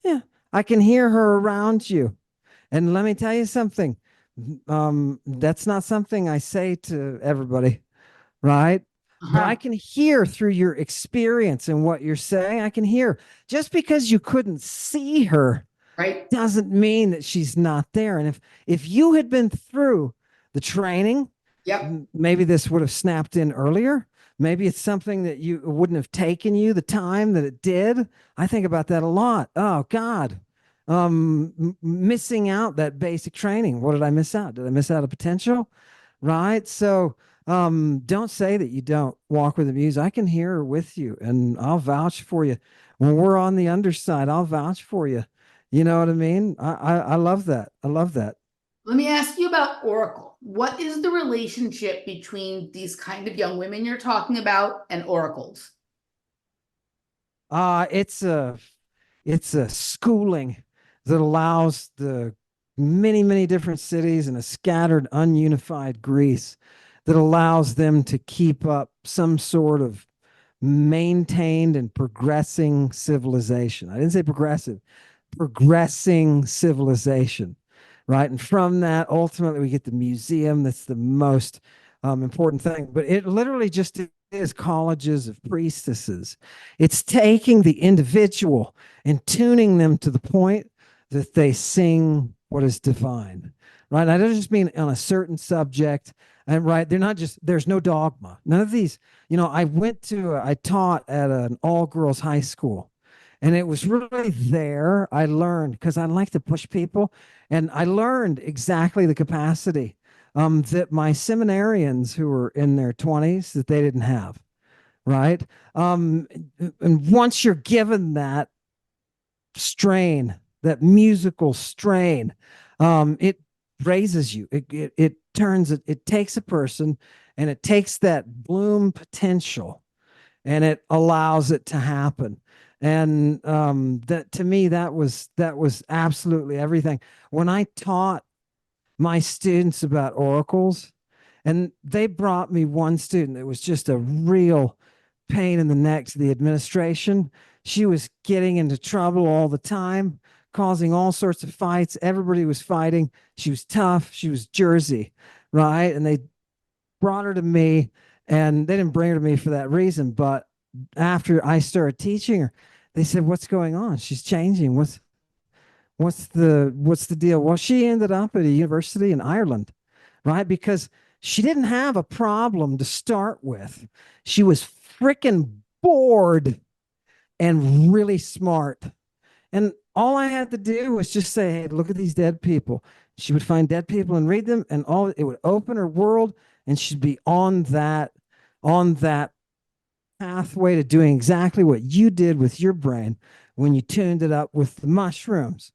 Yeah, I can hear her around you. And let me tell you something. That's not something I say to everybody, right? But I uh-huh, can hear through your experience and what you're saying. I can hear just because you couldn't see her right. doesn't mean that she's not there. And if you had been through the training, Yep. maybe this would have snapped in earlier. Maybe it's something that you wouldn't have taken you the time that it did. I think about that a lot. Oh God, missing out that basic training. What did I miss out? Did I miss out a potential? Right. So don't say that you don't walk with the muse. I can hear her with you, and I'll vouch for you. When we're on the underside, I'll vouch for you. You know what I mean? I love that. I love that. Let me ask you about Oracle. What is the relationship between these kind of young women you're talking about and oracles? Uh it's a it's a schooling that allows the many different cities in a scattered, ununified Greece that allows them to keep up some sort of maintained and progressing civilization. I didn't say progressive, progressing civilization, right? And from that, ultimately, we get the museum. That's the most important thing. But it literally just is colleges of priestesses. It's taking the individual and tuning them to the point that they sing what is divine, right? I don't just mean on a certain subject. And right, they're not just, there's no dogma. None of these, I taught at an all girls high school. And it was really there I learned because I like to push people. And I learned exactly the capacity that my seminarians who were in their 20s that they didn't have, right? Um, and once you're given that strain, that musical strain, it raises you. It turns it. It takes a person, and it takes that bloom potential, and it allows it to happen. And that to me, that was absolutely everything. When I taught my students about oracles, and they brought me one student that was just a real pain in the neck to the administration. She was getting into trouble all the time, causing all sorts of fights. Everybody was fighting. She was tough. She was Jersey, right? And they brought her to me, and they didn't bring her to me for that reason. But after I started teaching her, they said, "What's going on? She's changing. What's the deal?" Well, she ended up at a university in Ireland, right? Because she didn't have a problem to start with. She was freaking bored and really smart. And all I had to do was just say, "Hey, look at these dead people." She would find dead people and read them, and all it would open her world, and she'd be on that pathway to doing exactly what you did with your brain when you tuned it up with the mushrooms,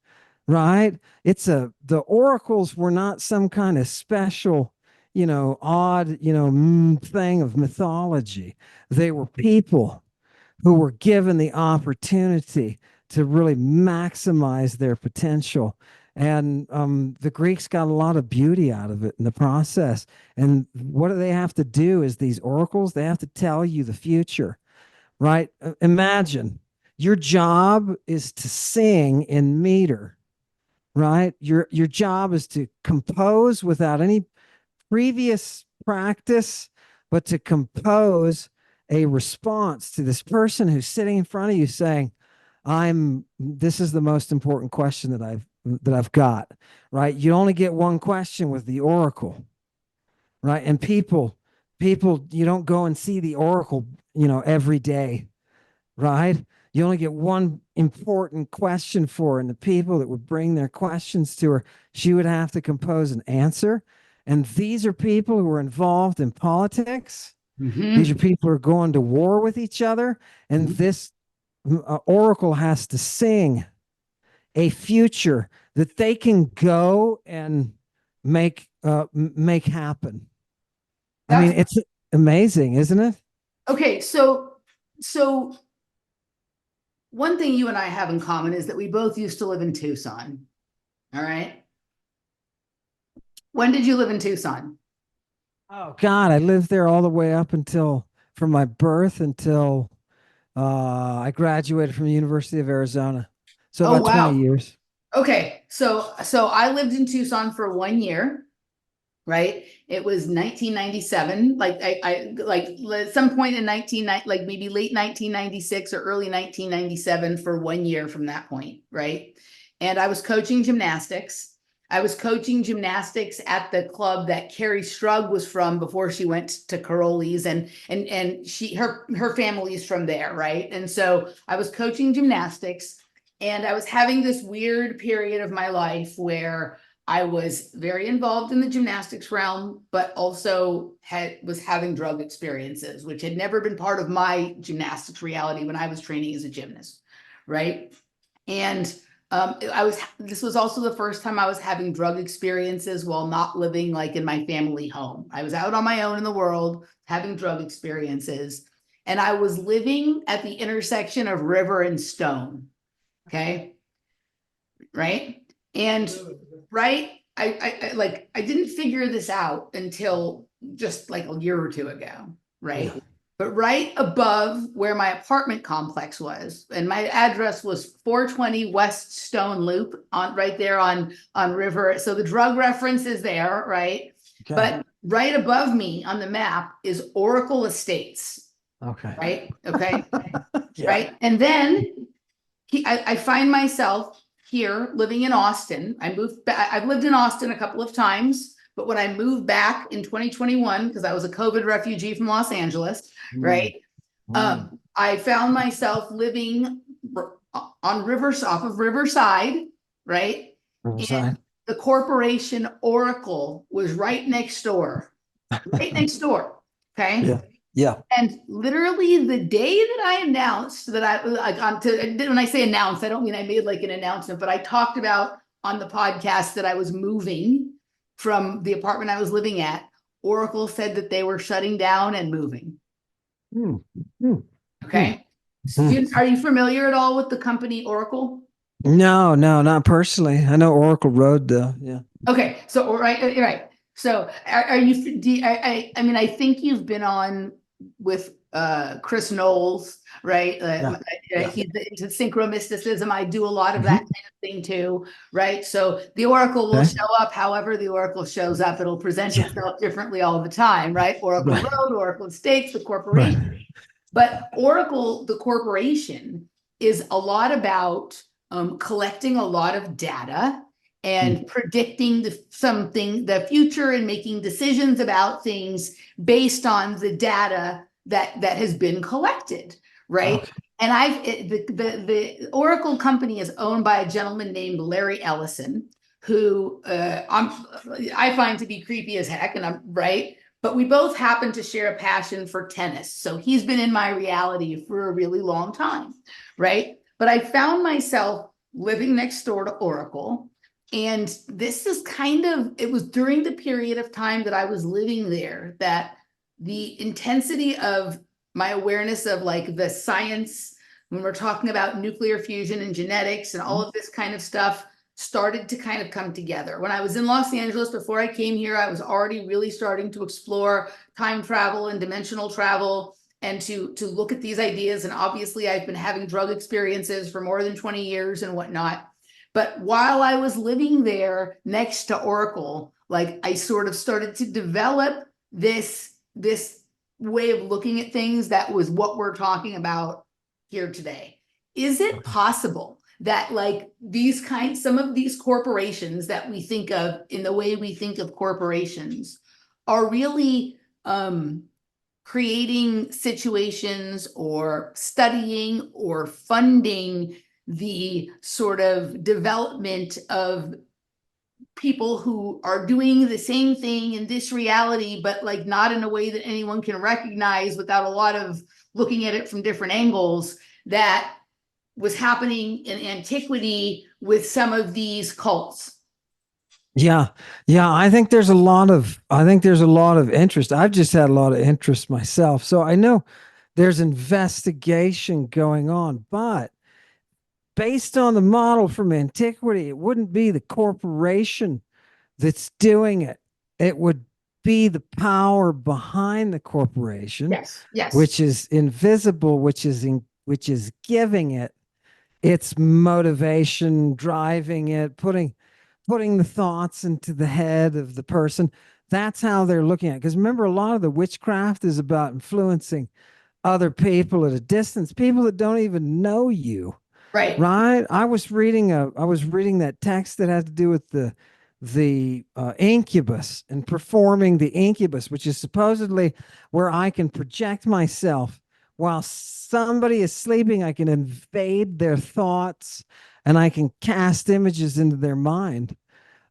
right? The oracles were not some kind of special, odd, thing of mythology. They were people who were given the opportunity to really maximize their potential. And the Greeks got a lot of beauty out of it in the process. And what do they have to do is these oracles, they have to tell you the future, right? Imagine your job is to sing in meter, right? Your job is to compose without any previous practice, but to compose a response to this person who's sitting in front of you saying, this is the most important question that I've got, right? You only get one question with the oracle, right? And people, you don't go and see the oracle, every day, right? You only get one important question for her, and the people that would bring their questions to her, she would have to compose an answer. And these are people who are involved in politics. These are Mm-hmm. people who are going to war with each other. And this oracle has to sing a future that they can go and make happen. I mean, That's it's amazing, isn't it? okay. So one thing you and I have in common is that we both used to live in Tucson. All right. When did you live in Tucson? Oh God, I lived there all the way up until from my birth until I graduated from the University of Arizona. So Oh, about 20 wow. years. Okay. So I lived in Tucson for 1 year, right? It was 1997. Like I like at some point in 19, like maybe late 1996 or early 1997 for 1 year from that point, right? And I was coaching gymnastics. I was coaching gymnastics at the club that Carrie Strug was from before she went to Caroli's, and her family's from there, right? And so I was coaching gymnastics, and I was having this weird period of my life where I was very involved in the gymnastics realm, but also was having drug experiences, which had never been part of my gymnastics reality when I was training as a gymnast, right? And this was also the first time I was having drug experiences while not living like in my family home. I was out on my own in the world having drug experiences, and I was living at the intersection of River and Stone. Okay. Right. And right. I didn't figure this out until just like a year or two ago. Right. Yeah. But right above where my apartment complex was, and my address was 420 West Stone Loop on right there on River. So the drug reference is there, right? Okay. But right above me on the map is Oracle Estates, Okay. right? Okay. Yeah. Right. And then I find myself here living in Austin. I moved back. I've lived in Austin a couple of times, but when I moved back in 2021, because I was a COVID refugee from Los Angeles, Mm, right? mm. I found myself living on Rivers off of Riverside, right? And Riverside. the corporation Oracle was right next door, right next door. Okay. Yeah. Yeah. And literally the day that I announced that I like on to when I say announced, I don't mean I made like an announcement, but I talked about on the podcast that I was moving from the apartment I was living at. Oracle said that they were shutting down and moving. Mm, mm, mm, Okay. So mm. are you familiar at all with the company Oracle? No, no, not personally. I know Oracle Road though. Yeah. Okay. So right. So are you I mean I think you've been on with Chris Knowles, right? Yeah. Yeah. He's into synchromysticism. I do a lot of that Mhm. kind of thing too, right? So the Oracle will Okay. show up however the Oracle shows up. It'll present Yeah. itself differently all the time, right? Oracle Right. Road, Oracle Estates, the Right. corporation. But Oracle, the corporation, is a lot about collecting a lot of data Mm. and predicting the future and making decisions about things based on the data that has been collected, right? Okay. And the Oracle company is owned by a gentleman named Larry Ellison, who I find to be creepy as heck, and I'm right. But we both happen to share a passion for tennis. So he's been in my reality for a really long time, right? But I found myself living next door to Oracle. And this is it was during the period of time that I was living there that the intensity of my awareness of like the science, when we're talking about nuclear fusion and genetics and all of this kind of stuff, started to kind of come together. When I was in Los Angeles before I came here, I was already really starting to explore time travel and dimensional travel and to look at these ideas. And obviously, I've been having drug experiences for more than 20 years and whatnot. But while I was living there next to Oracle, like I sort of started to develop this way of looking at things that was what we're talking about here today. Is it possible that like some of these corporations that we think of in the way we think of corporations are really creating situations or studying or funding the sort of development of people who are doing the same thing in this reality, but like not in a way that anyone can recognize without a lot of looking at it from different angles, that was happening in antiquity with some of these cults? Yeah. Yeah. I think there's a lot of interest. I've just had a lot of interest myself. So I know there's investigation going on, but based on the model from antiquity, it wouldn't be the corporation that's doing it. It would be the power behind the corporation, Yes, yes, which is invisible, which is giving it its motivation, driving it, putting the thoughts into the head of the person. That's how they're looking at it. Because remember, a lot of the witchcraft is about influencing other people at a distance, people that don't even know you. right, Right? I was reading that text that had to do with the incubus and performing the incubus, which is supposedly where I can project myself while somebody is sleeping. I can invade their thoughts and I can cast images into their mind.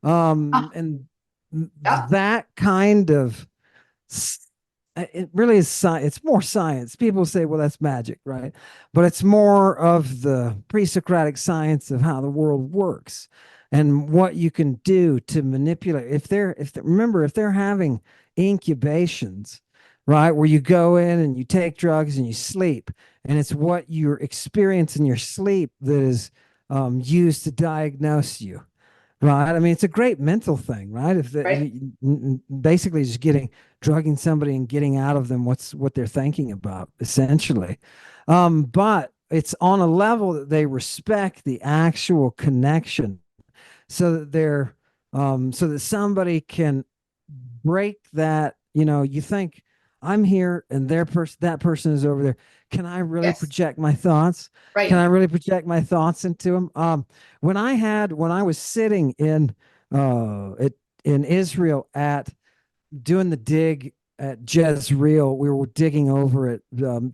ah, And yeah, that kind of it really is science. It's more science. People say, well, that's magic, right? But it's more of the pre-Socratic science of how the world works and what you can do to manipulate. Remember, if they're having incubations, right, where you go in and you take drugs and you sleep, and it's what you experience in your sleep that is used to diagnose you. Right. I mean, it's a great mental thing, right? If right, basically just drugging somebody and getting out of them what they're thinking about, essentially. But it's on a level that they respect the actual connection, so that so that somebody can break that. You think I'm here and that person is over there. Can I really yes, project my thoughts? Can I right, really project my thoughts into them? When I was sitting in Israel at doing the dig at Jezreel, we were digging over at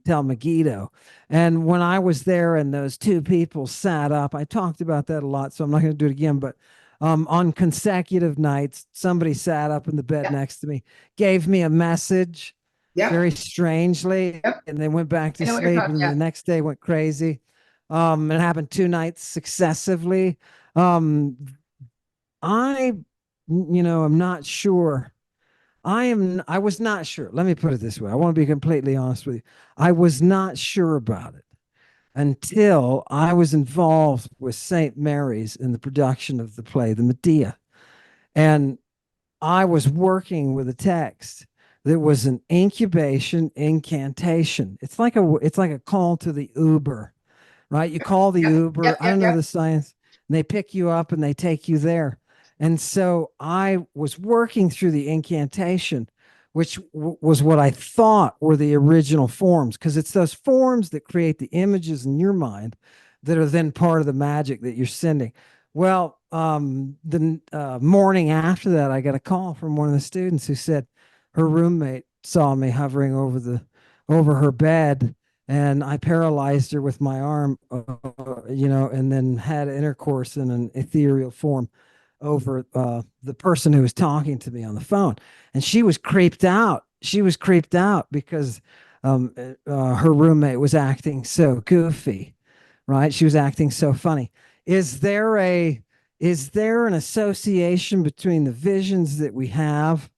Tel Megiddo. And when I was there and those two people sat up, I talked about that a lot, so I'm not going to do it again. But on consecutive nights, somebody sat up in the bed yep, next to me, gave me a message yep, very strangely, yep. and they went back I to know what you're sleep. talking. And Yeah, the next day went crazy. It happened 2 nights successively. Um, I'm not sure. I was not sure. Let me put it this way. I want to be completely honest with you. I was not sure about it until I was involved with St. Mary's in the production of the play, The Medea. And I was working with a text that was an incubation incantation. It's like a call to the Uber, right? You call the yep, Uber. yep, I yep, don't know yep. the science. And they pick you up and they take you there. And so I was working through the incantation, which was what I thought were the original forms, because it's those forms that create the images in your mind that are then part of the magic that you're sending. Well, the morning after that, I got a call from one of the students who said her roommate saw me hovering over her bed, and I paralyzed her with my arm, and then had intercourse in an ethereal form over the person who was talking to me on the phone. And she was creeped out. She was creeped out because her roommate was acting so goofy, right? She was acting so funny. Is there a is there an association between the visions that we have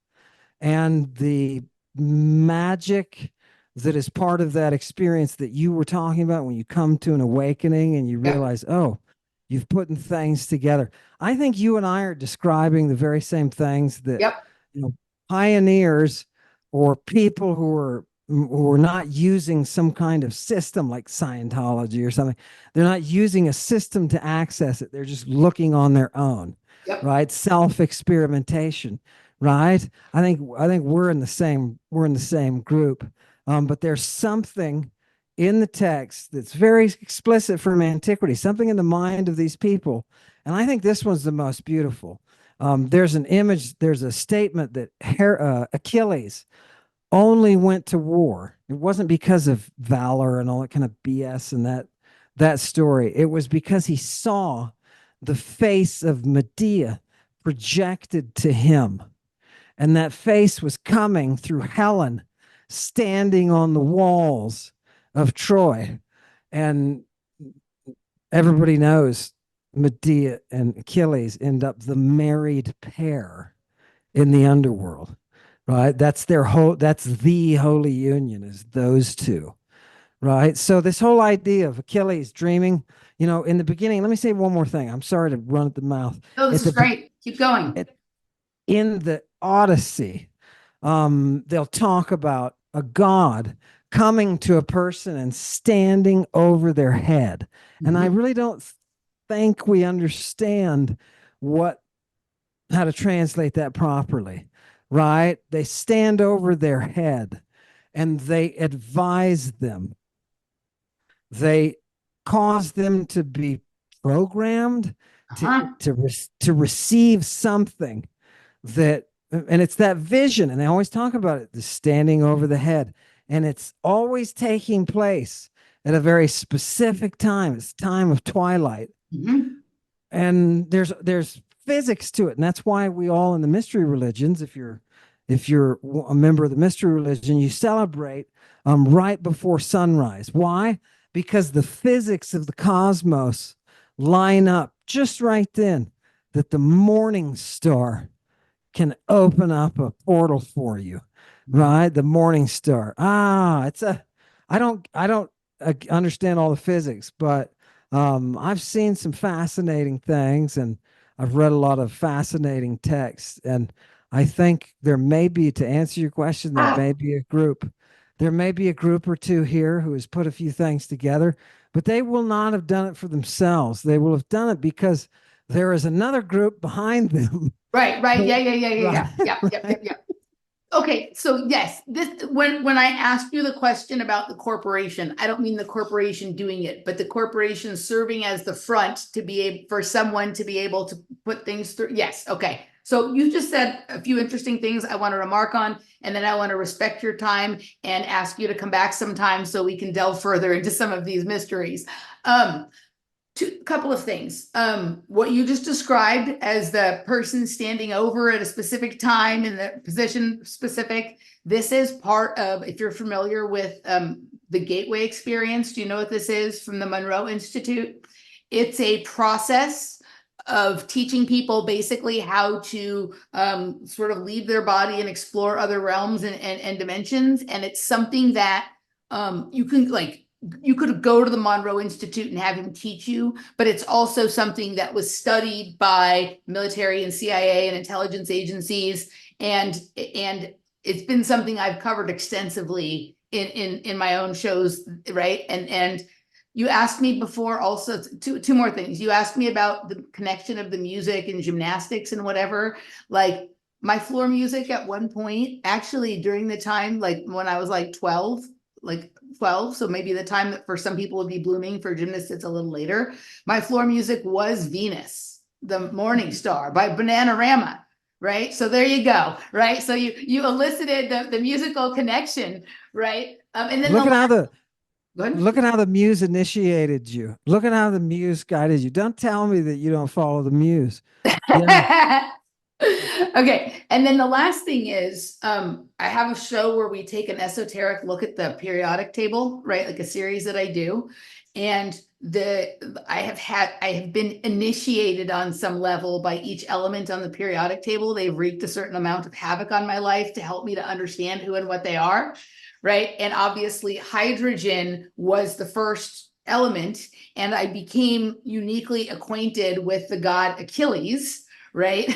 and the magic that is part of that experience that you were talking about when you come to an awakening and you Yep, realize, oh, you've putting things together? I think you and I are describing the very same things that yep, you know pioneers or people who are not using some kind of system like Scientology or something. They're not using a system to access it. They're just looking on their own, yep, right? Self experimentation, right? I think we're in the same group. But there's something in the text that's very explicit from antiquity, something in the mind of these people. And I think this one's the most beautiful. There's a statement that Achilles only went to war. It wasn't because of valor and all that kind of BS and that story. It was because he saw the face of Medea projected to him, and that face was coming through Helen standing on the walls of Troy. And everybody knows Medea and Achilles end up the married pair in the underworld, right? That's the holy union, is those two, right? So this whole idea of Achilles dreaming, in the beginning, let me say one more thing. I'm sorry to run at the mouth. Oh, this At is the great. Keep going. at, in the Odyssey, they'll talk about a god coming to a person and standing over their head. And I Mhm. really don't think we understand what how to translate that properly, right? They stand over their head and they advise them. They cause them to be programmed to Uh-huh. to receive something that, and it's that vision, and they always talk about it, the standing over the head, and it's always taking place at a very specific time. It's time of twilight, Mhm. and there's physics to it, and that's why we all in the mystery religions, if you're a member of the mystery religion, you celebrate right before sunrise. Why? Because the physics of the cosmos line up just right then, that the morning star can open up a portal for you, right? The morning star. I don't understand all the physics, but I've seen some fascinating things, and I've read a lot of fascinating texts. And I think there may be, to answer your question, Ah, there may be a group or two here who has put a few things together, but they will not have done it for themselves. They will have done it because there is another group behind them. right, right. Yeah, yeah, yeah, yeah, Right. yeah. Yep, yep, Right. yep, yep. Okay, so yes, this when I asked you the question about the corporation, I don't mean the corporation doing it, but the corporation serving as the front to be able for someone to be able to put things through. Yes, okay. So you just said a few interesting things I want to remark on, and then I want to respect your time and ask you to come back sometime so we can delve further into some of these mysteries. Um, couple of things. What you just described as the person standing over at a specific time in the position specific, this is part of, if you're familiar with the Gateway experience, do you know what this is from the Monroe Institute? It's a process of teaching people basically how to sort of leave their body and explore other realms and dimensions. And it's something that you can like you could go to the Monroe Institute and have him teach you, but it's also something that was studied by military and CIA and intelligence agencies, and it's been something I've covered extensively in my own shows, right? And you asked me before also two more things. You asked me about the connection of the music and gymnastics and whatever. Like my floor music at one point, actually during the time like when I was like 12, like 12, so maybe the time that for some people would be blooming, for gymnasts it's a little later. My floor music was Venus, the Morning Star by Bananarama, right? So there you go, right? So you elicited the musical connection, right? And then the Look at how last the one. Look at how the muse initiated you. Look at how the muse guided you. Don't tell me that you don't follow the muse. Yeah. Okay, and then the last thing is I have a show where we take an esoteric look at the periodic table, right? Like a series that I do. And I have been initiated on some level by each element on the periodic table. They've wreaked a certain amount of havoc on my life to help me to understand who and what they are, right? And obviously hydrogen was the first element, and I became uniquely acquainted with the god Achilles, right?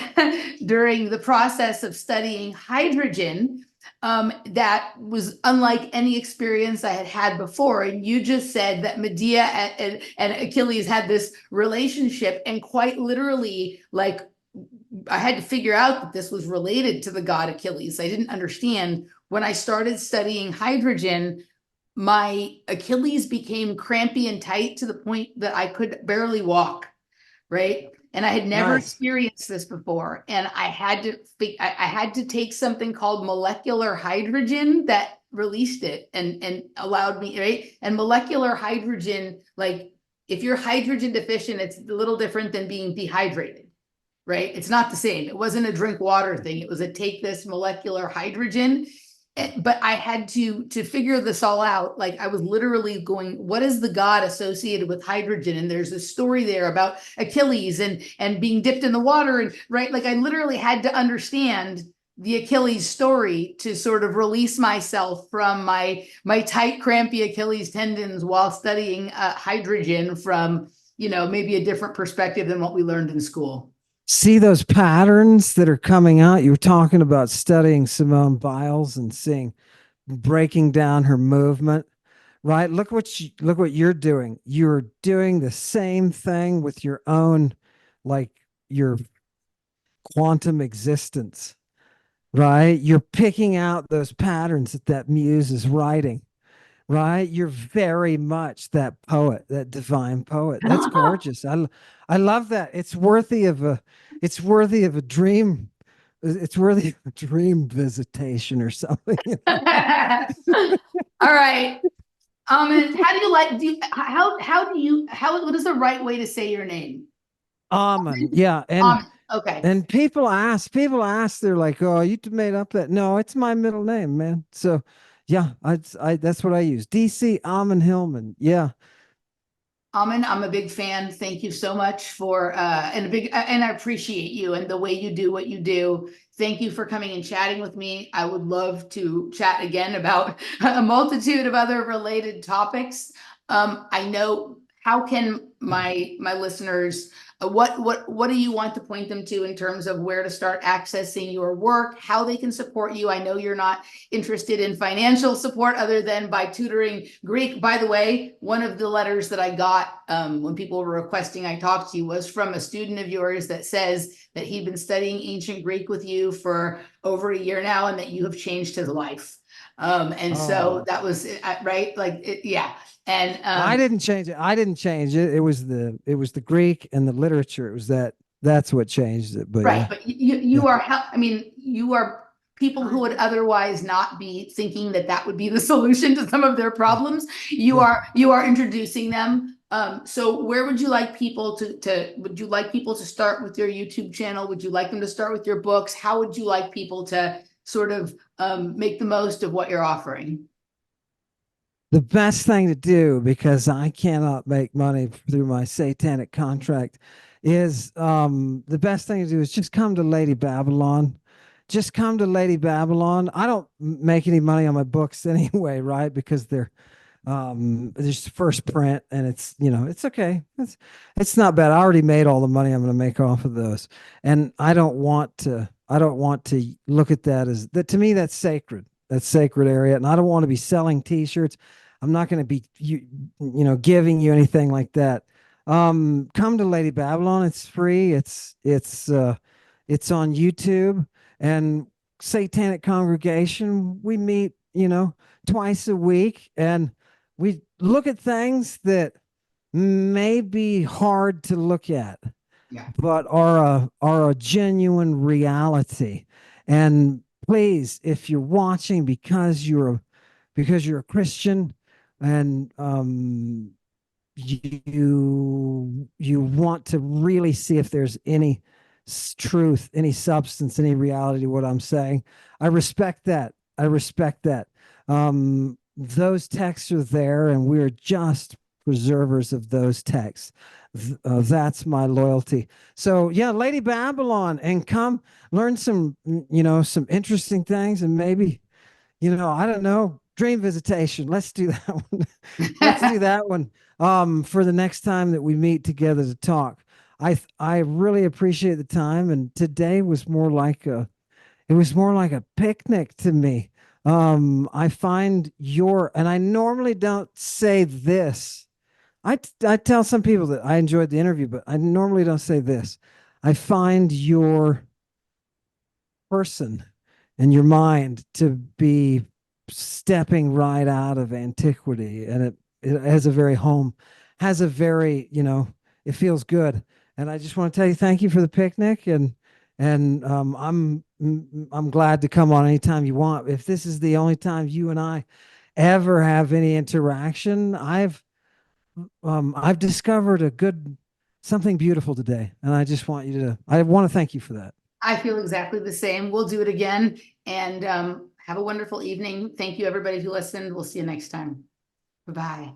During the process of studying hydrogen, that was unlike any experience I had had before. And you just said that Medea and Achilles had this relationship, and quite literally, like, I had to figure out that this was related to the god Achilles. I didn't understand. When I started studying hydrogen, my Achilles became crampy and tight to the point that I could barely walk, right? And I had never Nice. experienced this before. And I had to take something called molecular hydrogen that released it and allowed me, right? And molecular hydrogen, like if you're hydrogen deficient, it's a little different than being dehydrated, right? It's not the same. It wasn't a drink water thing. It was a take this molecular hydrogen. but I had to figure this all out. Like I was literally going, what is the god associated with hydrogen? And there's a story there about Achilles and being dipped in the water, and right, like I literally had to understand the Achilles story to sort of release myself from my tight, crampy Achilles tendons while studying hydrogen from, maybe a different perspective than what we learned in school. See those patterns that are coming out? You were talking about studying Simone Biles and seeing breaking down her movement, right? Look what you're doing. You're doing the same thing with your own, like your quantum existence, right? You're picking out those patterns that Muse is writing, right? You're very much that poet, that divine poet. That's gorgeous. I love that. It's worthy of a dream. It's worthy of a dream visitation or something. All right. And how do you like, what is the right way to say your name? Ammon, yeah, Okay. and people ask, they're like, "Oh, you made up that?" No, it's my middle name, man. So, yeah, I that's what I use. DC Ammon Hiilman. Yeah. Amin, I'm a big fan. Thank you so much for and I appreciate you and the way you do what you do. Thank you for coming and chatting with me. I would love to chat again about a multitude of other related topics. I know, how can my listeners, what do you want to point them to in terms of where to start accessing your work, how they can support you? I know you're not interested in financial support other than by tutoring Greek. By the way, one of the letters that I got when people were requesting I talk to you was from a student of yours that says that he'd been studying ancient Greek with you for over a year now and that you have changed his life. And so Oh, that was right. Like, yeah. And I didn't change it. I didn't change it. It was the Greek and the literature. That's what changed it. But right, yeah, but you yeah, you are I mean, you are people who would otherwise not be thinking that that would be the solution to some of their yeah, problems. You yeah. are you are introducing them. So where would you like people to would you like people to start with your YouTube channel? Would you like them to start with your books? How would you like people to sort of make the most of what you're offering? The best thing to do, because I cannot make money through my satanic contract, is the best thing to do is just come to Lady Babylon. Just come to Lady Babylon. I don't make any money on my books anyway, right? Because there's first print, and it's okay. It's not bad. I already made all the money I'm going to make off of those. And I don't want to look at that as that. To me, that's sacred. That's sacred area. And I don't want to be selling t-shirts. I'm not going to be giving you anything like that. Come to Lady Babylon. It's free. It's on YouTube. And Satanic Congregation, we meet, twice a week, and we look at things that may be hard to look at, Yeah. but are a genuine reality. And please, if you're watching because you're a Christian, and you want to really see if there's any truth, any substance, any reality to what I'm saying, I respect that. I respect that. Those texts are there, and we're just preservers of those texts. That's my loyalty. So yeah, Lady Babylon, and come learn some interesting things, and maybe, I don't know, dream visitation. Let's do that one. Let's do that one for the next time that we meet together to talk. I really appreciate the time, and today was more like a picnic to me. I find and I normally don't say this. I tell some people that I enjoyed the interview, but I normally don't say this. I find your person and your mind to be stepping right out of antiquity, and it has a very it feels good. And I just want to tell you thank you for the picnic, and I'm glad to come on anytime you want. If this is the only time you and I ever have any interaction, I've discovered something beautiful today, and I want to thank you for that. I feel exactly the same. We'll do it again, and Have a wonderful evening. Thank you, everybody who listened. We'll see you next time. Bye-bye.